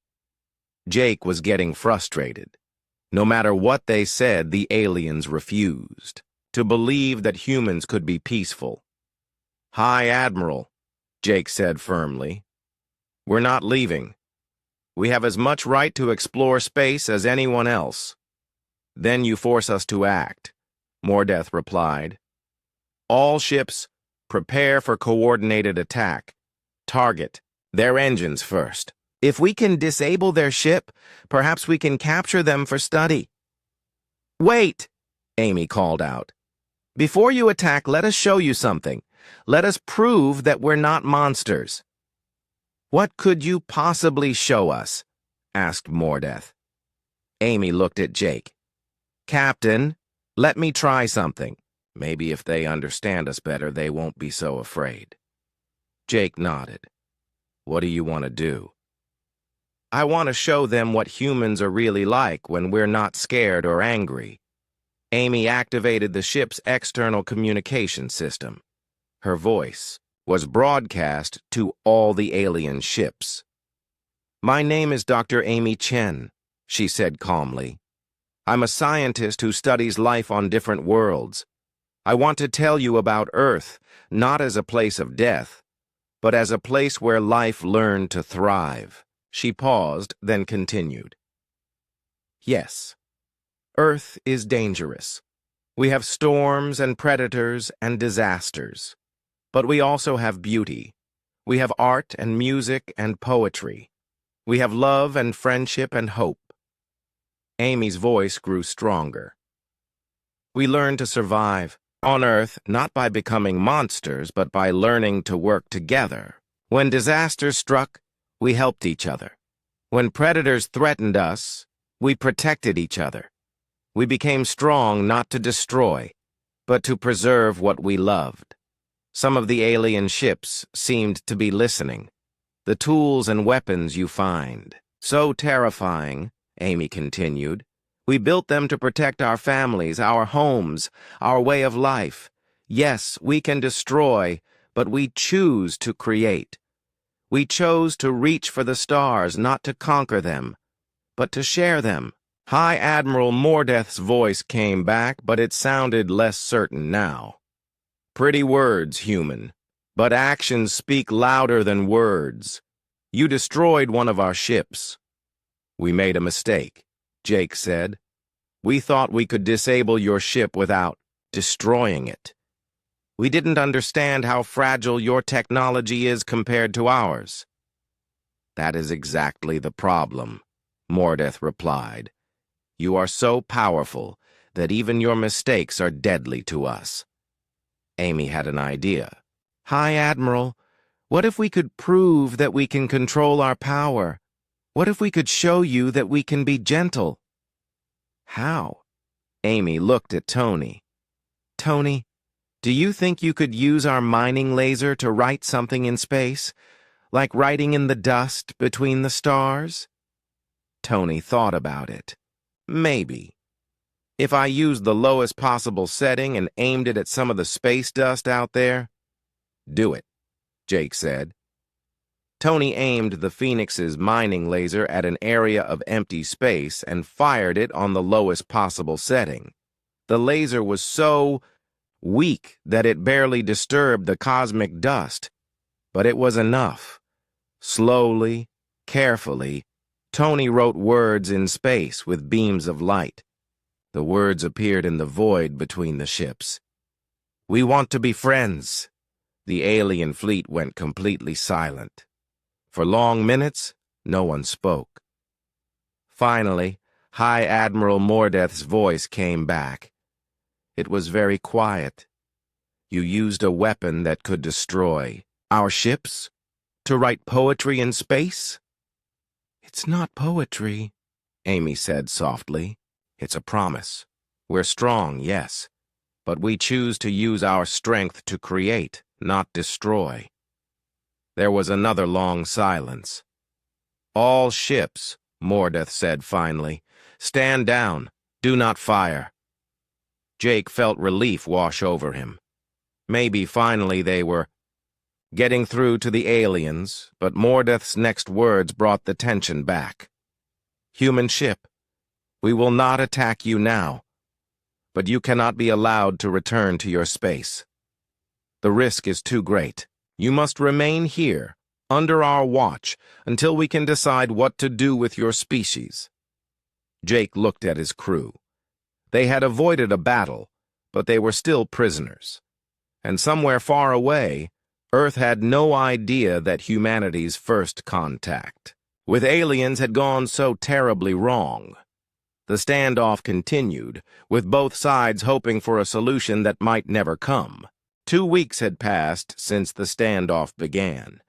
Jake was getting frustrated. No matter what they said, the aliens refused to believe that humans could be peaceful. High Admiral, Jake said firmly. We're not leaving. We have as much right to explore space as anyone else. Then you force us to act, Mordeth replied. All ships, prepare for coordinated attack. Target their engines first. If we can disable their ship, perhaps we can capture them for study. Wait, Amy called out. Before you attack, let us show you something. Let us prove that we're not monsters. What could you possibly show us? Asked Mordeth. Amy looked at Jake. Captain, let me try something. Maybe if they understand us better, they won't be so afraid. Jake nodded. What do you want to do? I want to show them what humans are really like when we're not scared or angry. Amy activated the ship's external communication system. Her voice was broadcast to all the alien ships. My name is Dr. Amy Chen, she said calmly. I'm a scientist who studies life on different worlds. I want to tell you about Earth, not as a place of death, but as a place where life learned to thrive. She paused, then continued. Yes, Earth is dangerous. We have storms and predators and disasters. But we also have beauty. We have art and music and poetry. We have love and friendship and hope. Amy's voice grew stronger. We learn to survive on Earth not by becoming monsters, but by learning to work together. When disasters struck, we helped each other. When predators threatened us, we protected each other. We became strong not to destroy, but to preserve what we loved. Some of the alien ships seemed to be listening. The tools and weapons you find, so terrifying, Amy continued. We built them to protect our families, our homes, our way of life. Yes, we can destroy, but we choose to create. We chose to reach for the stars, not to conquer them, but to share them. High Admiral Mordeth's voice came back, but it sounded less certain now. Pretty words, human, but actions speak louder than words. You destroyed one of our ships. We made a mistake, Jake said. We thought we could disable your ship without destroying it. We didn't understand how fragile your technology is compared to ours. That is exactly the problem, Mordeth replied. You are so powerful that even your mistakes are deadly to us. Amy had an idea. High Admiral, what if we could prove that we can control our power? What if we could show you that we can be gentle? How? Amy looked at Tony. Tony, do you think you could use our mining laser to write something in space, like writing in the dust between the stars? Tony thought about it. Maybe. If I used the lowest possible setting and aimed it at some of the space dust out there? Do it, Jake said. Tony aimed the Phoenix's mining laser at an area of empty space and fired it on the lowest possible setting. The laser was so weak that it barely disturbed the cosmic dust, but it was enough. Slowly, carefully, Tony wrote words in space with beams of light. The words appeared in the void between the ships. "We want to be friends." The alien fleet went completely silent. For long minutes, no one spoke. Finally, High Admiral Mordeth's voice came back. It was very quiet. "You used a weapon that could destroy our ships? To write poetry in space?" "It's not poetry," Amy said softly. "It's a promise. We're strong, yes, but we choose to use our strength to create, not destroy." There was another long silence. "All ships," Mordeth said finally, "stand down. Do not fire." Jake felt relief wash over him. Maybe finally they were getting through to the aliens, but Mordeth's next words brought the tension back. "Human ship, we will not attack you now, but you cannot be allowed to return to your space. The risk is too great. You must remain here, under our watch, until we can decide what to do with your species." Jake looked at his crew. They had avoided a battle, but they were still prisoners. And somewhere far away, Earth had no idea that humanity's first contact with aliens had gone so terribly wrong. The standoff continued, with both sides hoping for a solution that might never come. 2 weeks had passed since the standoff began.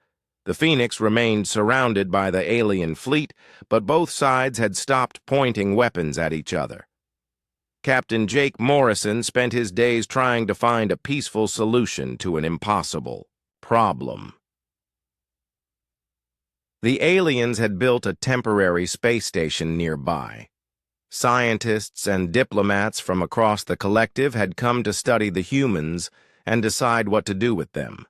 The Phoenix remained surrounded by the alien fleet, but both sides had stopped pointing weapons at each other. Captain Jake Morrison spent his days trying to find a peaceful solution to an impossible problem. The aliens had built a temporary space station nearby. Scientists and diplomats from across the collective had come to study the humans and decide what to do with them.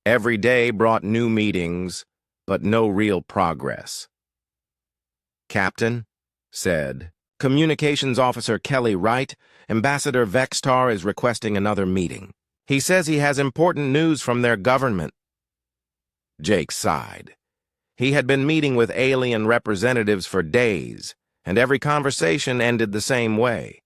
Every day brought new meetings, but no real progress. "Captain," said Communications Officer Kelly Wright, "Ambassador Vextar is requesting another meeting. He says he has important news from their government." Jake sighed. He had been meeting with alien representatives for days, and every conversation ended the same way.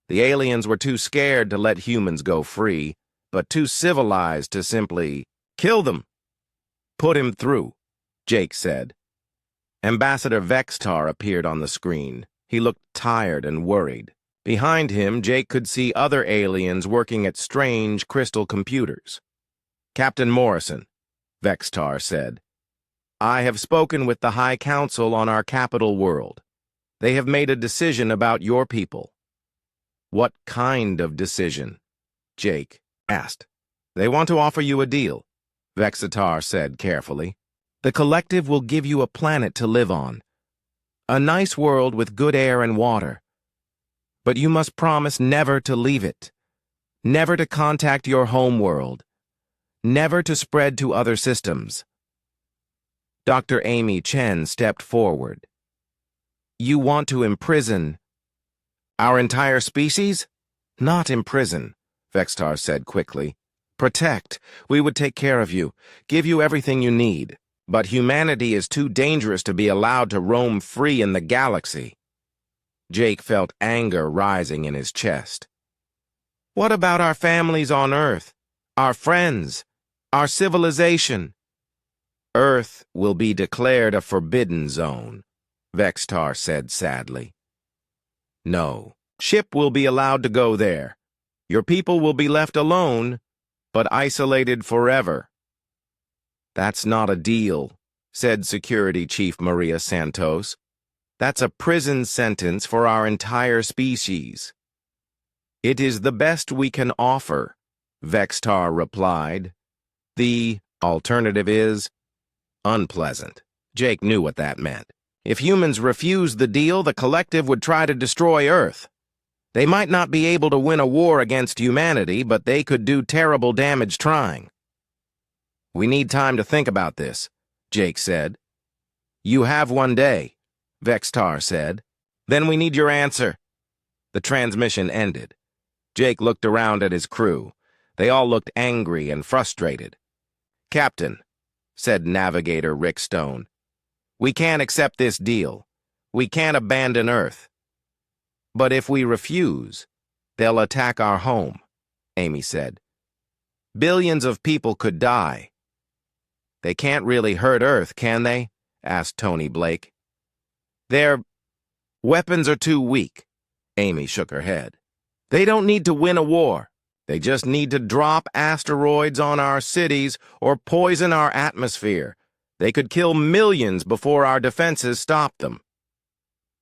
The aliens were too scared to let humans go free, but too civilized to simply kill them. "Put him through," Jake said. Ambassador Vextar appeared on the screen. He looked tired and worried. Behind him, Jake could see other aliens working at strange crystal computers. "Captain Morrison," Vextar said, "I have spoken with the High Council on our capital world. They have made a decision about your people." "What kind of decision?" Jake asked. "They want to offer you a deal," Vextar said carefully. "The collective will give you a planet to live on. A nice world with good air and water. But you must promise never to leave it. Never to contact your home world. Never to spread to other systems." Dr. Amy Chen stepped forward. "You want to imprison our entire species?" "Not imprison," Vextar said quickly. "Protect. We would take care of you, give you everything you need. But humanity is too dangerous to be allowed to roam free in the galaxy." Jake felt anger rising in his chest. "What about our families on Earth? Our friends? Our civilization?" "Earth will be declared a forbidden zone," Vextar said sadly. "No. Ship will be allowed to go there. Your people will be left alone, but isolated forever." "That's not a deal," said Security Chief Maria Santos. "That's a prison sentence for our entire species." "It is the best we can offer," Vextar replied. "The alternative is unpleasant." Jake knew what that meant. If humans refused the deal, the collective would try to destroy Earth. They might not be able to win a war against humanity, but they could do terrible damage trying. "We need time to think about this," Jake said. "You have 1 day," Vextar said. "Then we need your answer." The transmission ended. Jake looked around at his crew. They all looked angry and frustrated. "Captain," said Navigator Rick Stone, "we can't accept this deal. We can't abandon Earth." "But if we refuse, they'll attack our home," Amy said. "Billions of people could die." "They can't really hurt Earth, can they?" asked Tony Blake. "Their weapons are too weak." Amy shook her head. "They don't need to win a war. They just need to drop asteroids on our cities or poison our atmosphere. They could kill millions before our defenses stop them."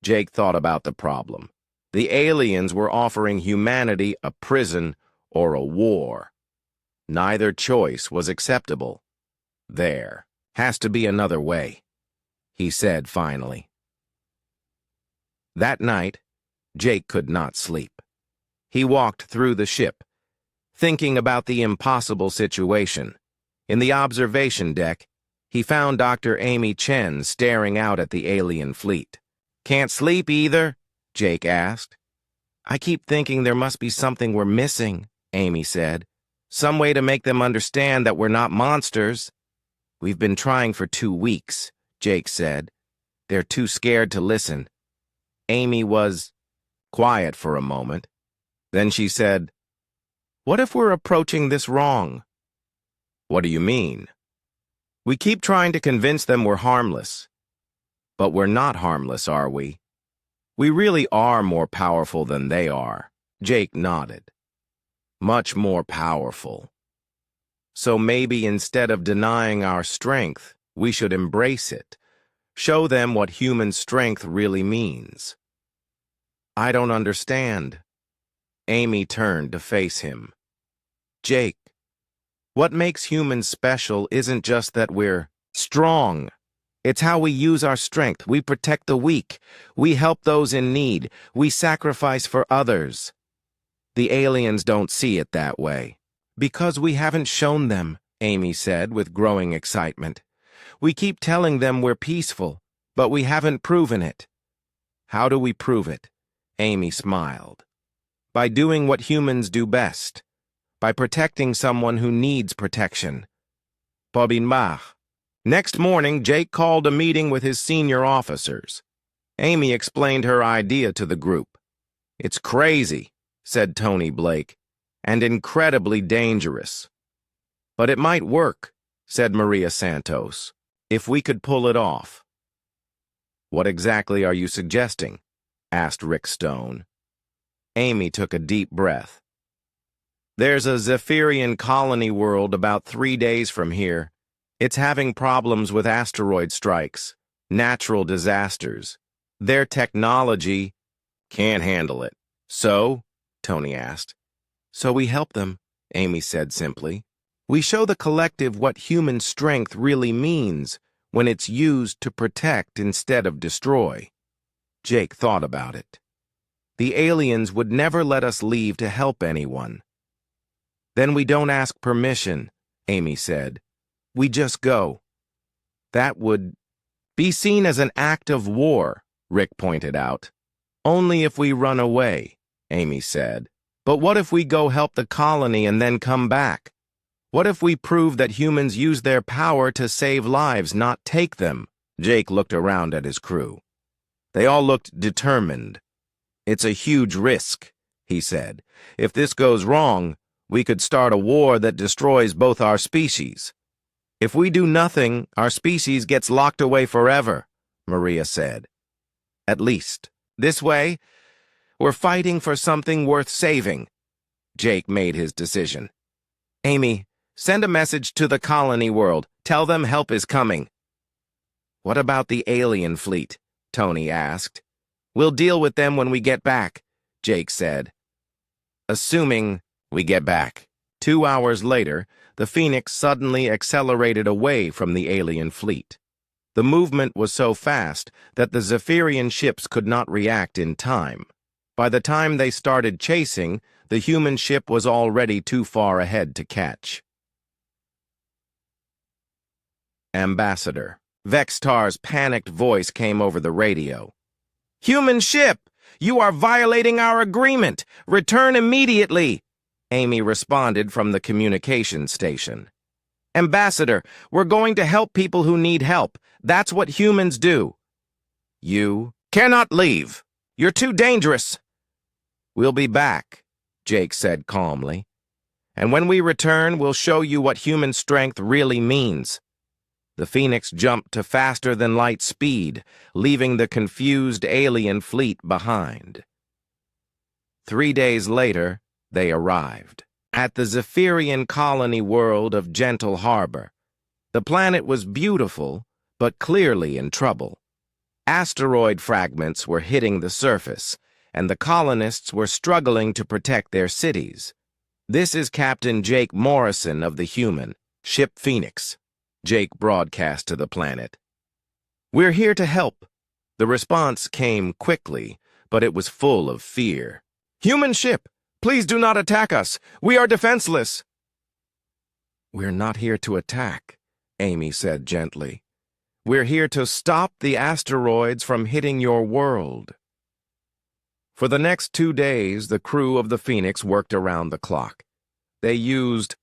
Jake thought about the problem. The aliens were offering humanity a prison or a war. Neither choice was acceptable. "There has to be another way," he said finally. That night, Jake could not sleep. He walked through the ship, thinking about the impossible situation. In the observation deck, he found Dr. Amy Chen staring out at the alien fleet. "Can't sleep either?" Jake asked. "I keep thinking there must be something we're missing," Amy said. "Some way to make them understand that we're not monsters." "We've been trying for 2 weeks," Jake said. "They're too scared to listen." Amy was quiet for a moment. Then she said, "What if we're approaching this wrong?" "What do you mean?" "We keep trying to convince them we're harmless. But we're not harmless, are we? We really are more powerful than they are." Jake nodded. "Much more powerful. So maybe instead of denying our strength, we should embrace it. Show them what human strength really means." "I don't understand." Amy turned to face him. "Jake, what makes humans special isn't just that we're strong. It's how we use our strength. We protect the weak. We help those in need. We sacrifice for others. The aliens don't see it that way." "Because we haven't shown them," Amy said with growing excitement. "We keep telling them we're peaceful, but we haven't proven it." "How do we prove it?" Amy smiled. "By doing what humans do best. By protecting someone who needs protection." Pobinmach. Next morning, Jake called a meeting with his senior officers. Amy explained her idea to the group. "It's crazy," said Tony Blake, "and incredibly dangerous. But it might work," said Maria Santos, "if we could pull it off." "What exactly are you suggesting?" asked Rick Stone. Amy took a deep breath. "There's a Zephyrian colony world about 3 days from here. It's having problems with asteroid strikes, natural disasters. Their technology can't handle it." "So?" Tony asked. "So we help them," Amy said simply. "We show the collective what human strength really means when it's used to protect instead of destroy." Jake thought about it. "The aliens would never let us leave to help anyone." "Then we don't ask permission," Amy said. "We just go." "That would be seen as an act of war," Rick pointed out. "Only if we run away," Amy said. "But what if we go help the colony and then come back? What if we prove that humans use their power to save lives, not take them?" Jake looked around at his crew. They all looked determined. "It's a huge risk," he said. "If this goes wrong, we could start a war that destroys both our species." "If we do nothing, our species gets locked away forever," Maria said. "At least. This way, we're fighting for something worth saving." Jake made his decision. "Amy, send a message to the colony world. Tell them help is coming." "What about the alien fleet?" Tony asked. "We'll deal with them when we get back," Jake said. "Assuming we get back." 2 hours later, the Phoenix suddenly accelerated away from the alien fleet. The movement was so fast that the Zephyrian ships could not react in time. By the time they started chasing, the human ship was already too far ahead to catch. Ambassador. Vextar's panicked voice came over the radio. "Human ship! You are violating our agreement! Return immediately!" Amy responded from the communication station. "Ambassador, we're going to help people who need help. That's what humans do." "You cannot leave. You're too dangerous." "We'll be back," Jake said calmly. "And when we return, we'll show you what human strength really means." The Phoenix jumped to faster-than-light speed, leaving the confused alien fleet behind. 3 days later, they arrived at the Zephyrian colony world of Gentle Harbor. The planet was beautiful, but clearly in trouble. Asteroid fragments were hitting the surface, and the colonists were struggling to protect their cities. "This is Captain Jake Morrison of the Human, Ship Phoenix," Jake broadcast to the planet. "We're here to help." The response came quickly, but it was full of fear. "Human ship, please do not attack us. We are defenseless." "We're not here to attack," Amy said gently. "We're here to stop the asteroids from hitting your world." For the next 2 days, the crew of the Phoenix worked around the clock. They used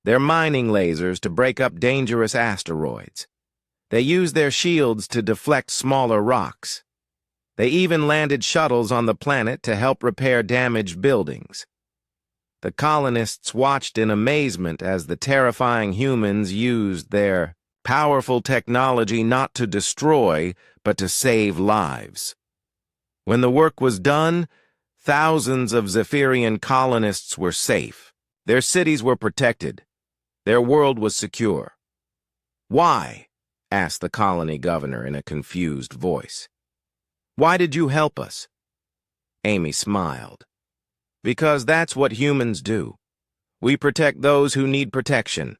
their mining lasers to break up dangerous asteroids. They used their shields to deflect smaller rocks. They even landed shuttles on the planet to help repair damaged buildings. The colonists watched in amazement as the terrifying humans used their powerful technology not to destroy, but to save lives. When the work was done, thousands of Zephyrian colonists were safe. Their cities were protected. Their world was secure. "Why?" asked the colony governor in a confused voice. "Why did you help us?" Amy smiled. "Because that's what humans do. We protect those who need protection."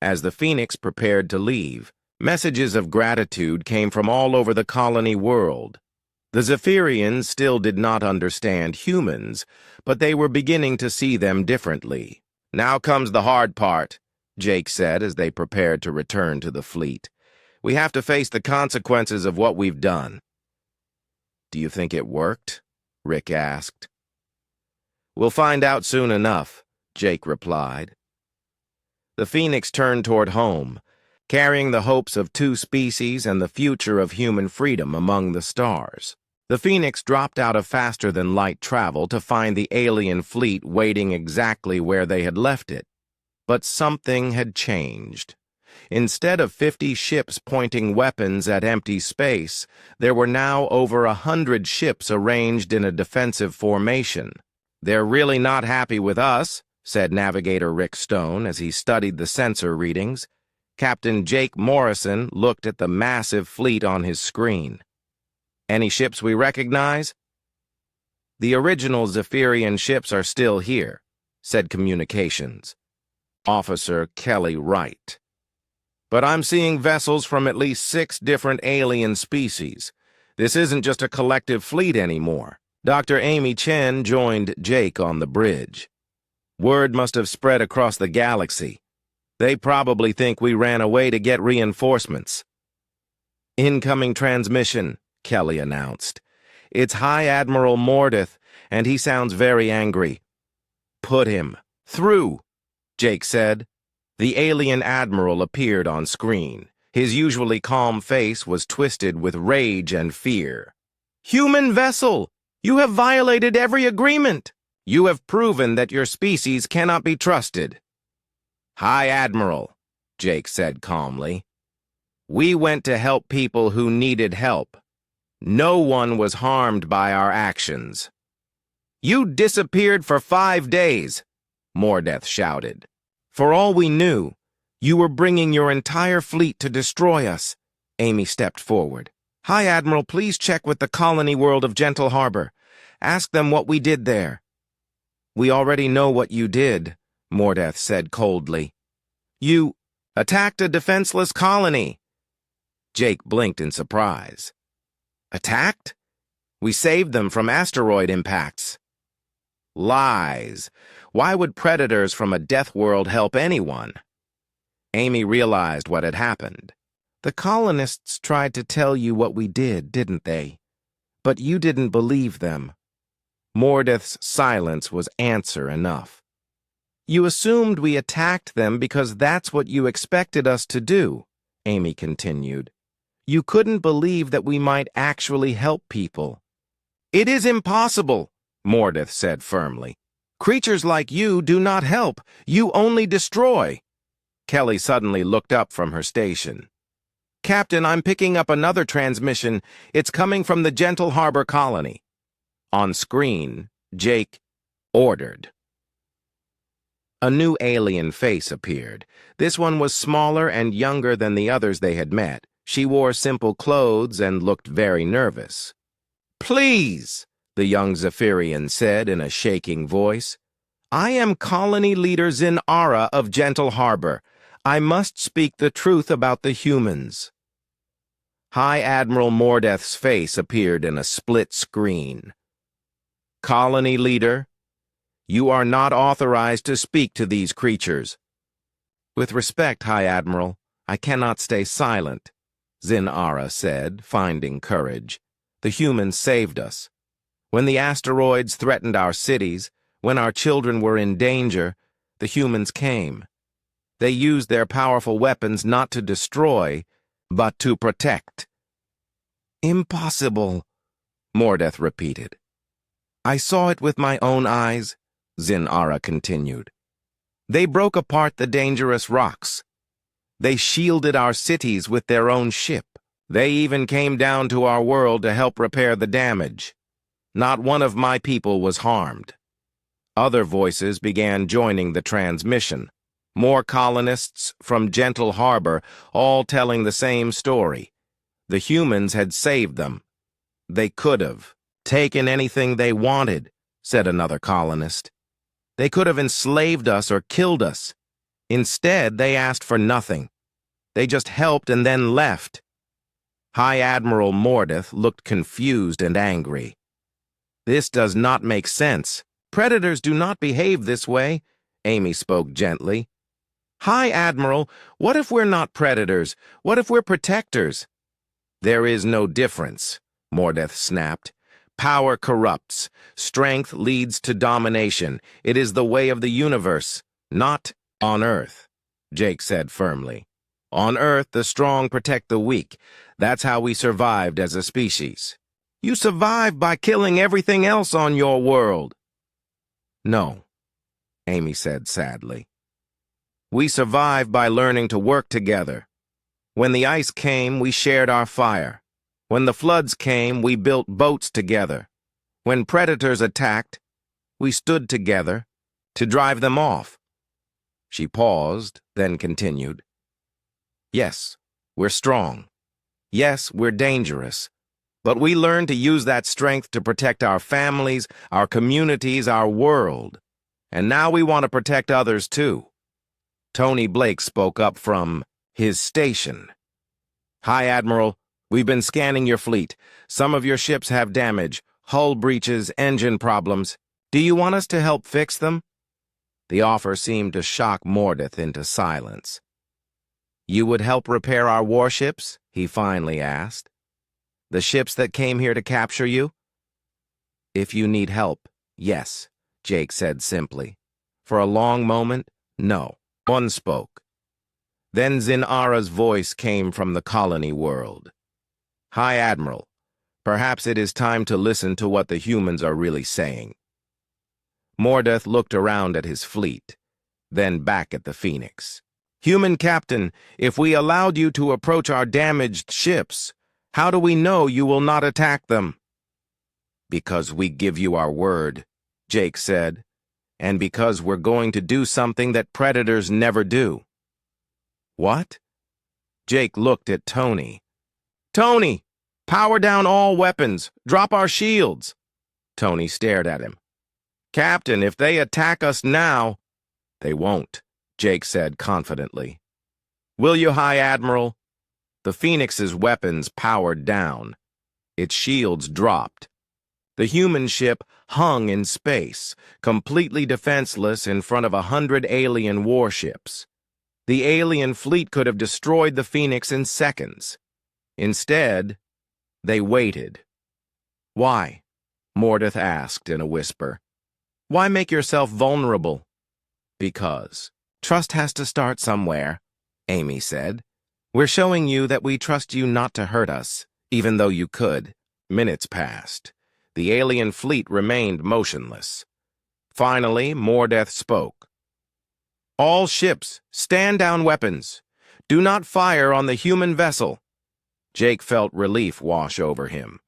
As the Phoenix prepared to leave, messages of gratitude came from all over the colony world. The Zephyrians still did not understand humans, but they were beginning to see them differently. "Now comes the hard part," Jake said as they prepared to return to the fleet. "We have to face the consequences of what we've done." "Do you think it worked?" Rick asked. "We'll find out soon enough," Jake replied. The Phoenix turned toward home, carrying the hopes of 2 species and the future of human freedom among the stars. The Phoenix dropped out of faster-than-light travel to find the alien fleet waiting exactly where they had left it. But something had changed. Instead of 50 ships pointing weapons at empty space, there were now over 100 ships arranged in a defensive formation. "They're really not happy with us," said Navigator Rick Stone as he studied the sensor readings. Captain Jake Morrison looked at the massive fleet on his screen. "Any ships we recognize?" "The original Zephyrian ships are still here," said Communications Officer Kelly Wright. "But I'm seeing vessels from at least 6 different alien species. This isn't just a collective fleet anymore." Dr. Amy Chen joined Jake on the bridge. "Word must have spread across the galaxy. They probably think we ran away to get reinforcements." "Incoming transmission," Kelly announced. "It's High Admiral Mordeth, and he sounds very angry." "Put him through," Jake said. The alien admiral appeared on screen. His usually calm face was twisted with rage and fear. "Human vessel! You have violated every agreement! You have proven that your species cannot be trusted." "High Admiral," Jake said calmly, "we went to help people who needed help. No one was harmed by our actions." "You disappeared for 5 days," Mordeth shouted. "For all we knew, you were bringing your entire fleet to destroy us." Amy stepped forward. "High Admiral, please check with the colony world of Gentle Harbor. Ask them what we did there." "We already know what you did," Mordeth said coldly. "You attacked a defenseless colony." Jake blinked in surprise. "Attacked? We saved them from asteroid impacts." "Lies. Why would predators from a deathworld help anyone?" Amy realized what had happened. "The colonists tried to tell you what we did, didn't they? But you didn't believe them. Mordeth's silence was answer enough. You assumed we attacked them because that's what you expected us to do, Amy continued. You couldn't believe that we might actually help people. It is impossible, Mordeth said firmly. Creatures like you do not help. You only destroy. Kelly suddenly looked up from her station. Captain, I'm picking up another transmission. It's coming from the Gentle Harbor colony. On screen, Jake ordered. A new alien face appeared. This one was smaller and younger than the others they had met. She wore simple clothes and looked very nervous. Please, the young Zephyrian said in a shaking voice. I am colony leader Zinara of Gentle Harbor. I must speak the truth about the humans. High Admiral Mordeth's face appeared in a split screen. Colony leader, you are not authorized to speak to these creatures. With respect, High Admiral, I cannot stay silent, Zinara said, finding courage. The humans saved us. When the asteroids threatened our cities, when our children were in danger, the humans came. They used their powerful weapons not to destroy, but to protect. Impossible, Mordeth repeated. I saw it with my own eyes, Zinara continued. They broke apart the dangerous rocks. They shielded our cities with their own ship. They even came down to our world to help repair the damage. Not one of my people was harmed. Other voices began joining the transmission. More colonists from Gentle Harbor, all telling the same story. The humans had saved them. They could have taken anything they wanted, said another colonist. They could have enslaved us or killed us. Instead, they asked for nothing. They just helped and then left. High Admiral Mordeth looked confused and angry. This does not make sense. Predators do not behave this way, Amy spoke gently. High Admiral, what if we're not predators? What if we're protectors? There is no difference, Mordeth snapped. Power corrupts. Strength leads to domination. It is the way of the universe, not on Earth, Jake said firmly. On Earth, the strong protect the weak. That's how we survived as a species. You survived by killing everything else on your world. No, Amy said sadly. We survived by learning to work together. When the ice came, we shared our fire. When the floods came, we built boats together. When predators attacked, we stood together to drive them off. She paused, then continued. Yes, we're strong. Yes, we're dangerous. But we learned to use that strength to protect our families, our communities, our world. And now we want to protect others too. Tony Blake spoke up from his station. High Admiral, we've been scanning your fleet. Some of your ships have damage, hull breaches, engine problems. Do you want us to help fix them? The offer seemed to shock Mordeth into silence. You would help repair our warships? He finally asked. The ships that came here to capture you? If you need help, yes, Jake said simply. For a long moment, no. One spoke. Then Zinara's voice came from the colony world. High Admiral, perhaps it is time to listen to what the humans are really saying. Mordeth looked around at his fleet, then back at the Phoenix. Human Captain, if we allowed you to approach our damaged ships, how do we know you will not attack them? Because we give you our word, Jake said, and because we're going to do something that predators never do. What? Jake looked at Tony. Tony, power down all weapons. Drop our shields. Tony stared at him. Captain, if they attack us now... They won't, Jake said confidently. Will you, High Admiral? The Phoenix's weapons powered down. Its shields dropped. The human ship hung in space, completely defenseless in front of 100 alien warships. The alien fleet could have destroyed the Phoenix in seconds. Instead, they waited. Why? Mordeth asked in a whisper. Why make yourself vulnerable? Because. Trust has to start somewhere, Amy said. We're showing you that we trust you not to hurt us, even though you could. Minutes passed. The alien fleet remained motionless. Finally, Mordeth spoke. All ships, stand down weapons. Do not fire on the human vessel. Jake felt relief wash over him.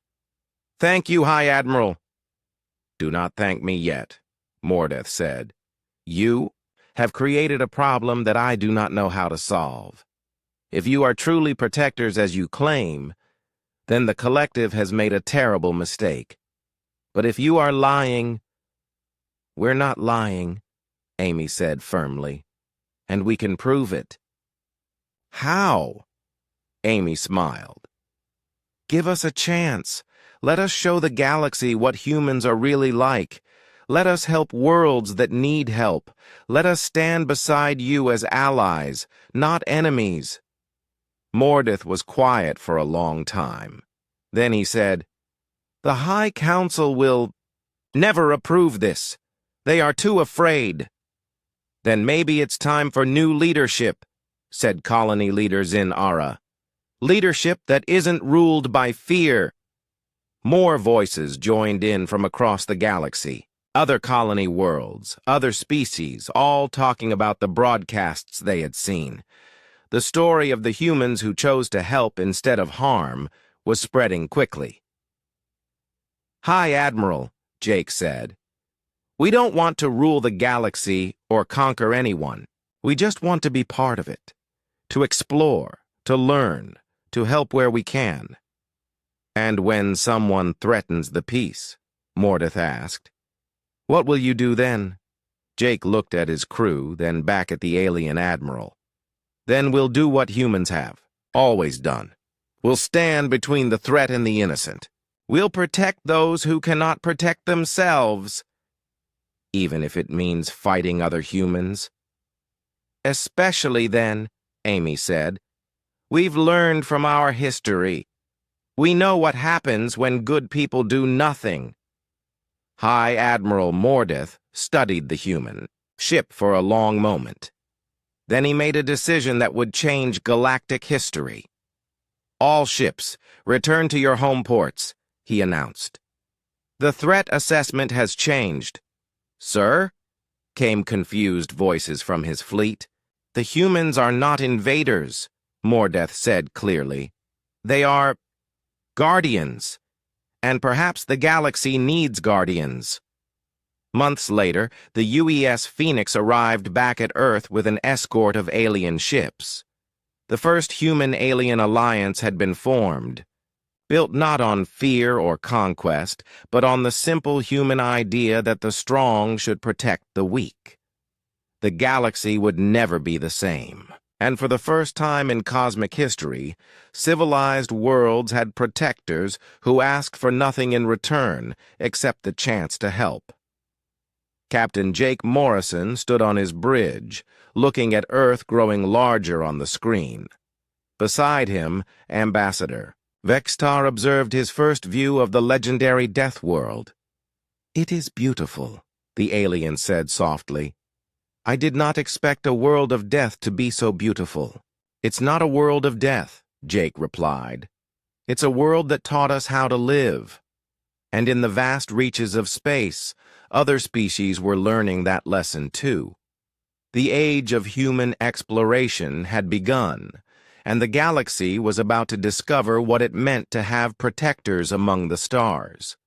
Thank you, High Admiral. Do not thank me yet, Mordeth said. You have created a problem that I do not know how to solve. If you are truly protectors as you claim, then the collective has made a terrible mistake. But if you are lying, we're not lying, Amy said firmly, and we can prove it. How? Amy smiled. Give us a chance. Let us show the galaxy what humans are really like. Let us help worlds that need help. Let us stand beside you as allies, not enemies. Mordeth was quiet for a long time. Then he said, The High Council will never approve this. They are too afraid. Then maybe it's time for new leadership, said colony leader Zin Ara. Leadership that isn't ruled by fear. More voices joined in from across the galaxy. Other colony worlds, other species, all talking about the broadcasts they had seen. The story of the humans who chose to help instead of harm was spreading quickly. High Admiral, Jake said, we don't want to rule the galaxy or conquer anyone. We just want to be part of it, to explore, to learn, to help where we can. And when someone threatens the peace, Mordeth asked, what will you do then? Jake looked at his crew, then back at the alien admiral. Then we'll do what humans have, always done. We'll stand between the threat and the innocent. We'll protect those who cannot protect themselves, even if it means fighting other humans. Especially then, Amy said. We've learned from our history. We know what happens when good people do nothing. High Admiral Mordeth studied the human ship for a long moment. Then he made a decision that would change galactic history. All ships, return to your home ports, he announced. The threat assessment has changed. Sir? Came confused voices from his fleet. The humans are not invaders, Mordeth said clearly. They are guardians. And perhaps the galaxy needs guardians. Months later, the UES Phoenix arrived back at Earth with an escort of alien ships. The first human-alien alliance had been formed, built not on fear or conquest, but on the simple human idea that the strong should protect the weak. The galaxy would never be the same. And for the first time in cosmic history, civilized worlds had protectors who asked for nothing in return except the chance to help. Captain Jake Morrison stood on his bridge, looking at Earth growing larger on the screen. Beside him, Ambassador Vextar observed his first view of the legendary Deathworld. It is beautiful, the alien said softly. I did not expect a world of death to be so beautiful. It's not a world of death, Jake replied. It's a world that taught us how to live. And in the vast reaches of space, other species were learning that lesson too. The age of human exploration had begun, and the galaxy was about to discover what it meant to have protectors among the stars.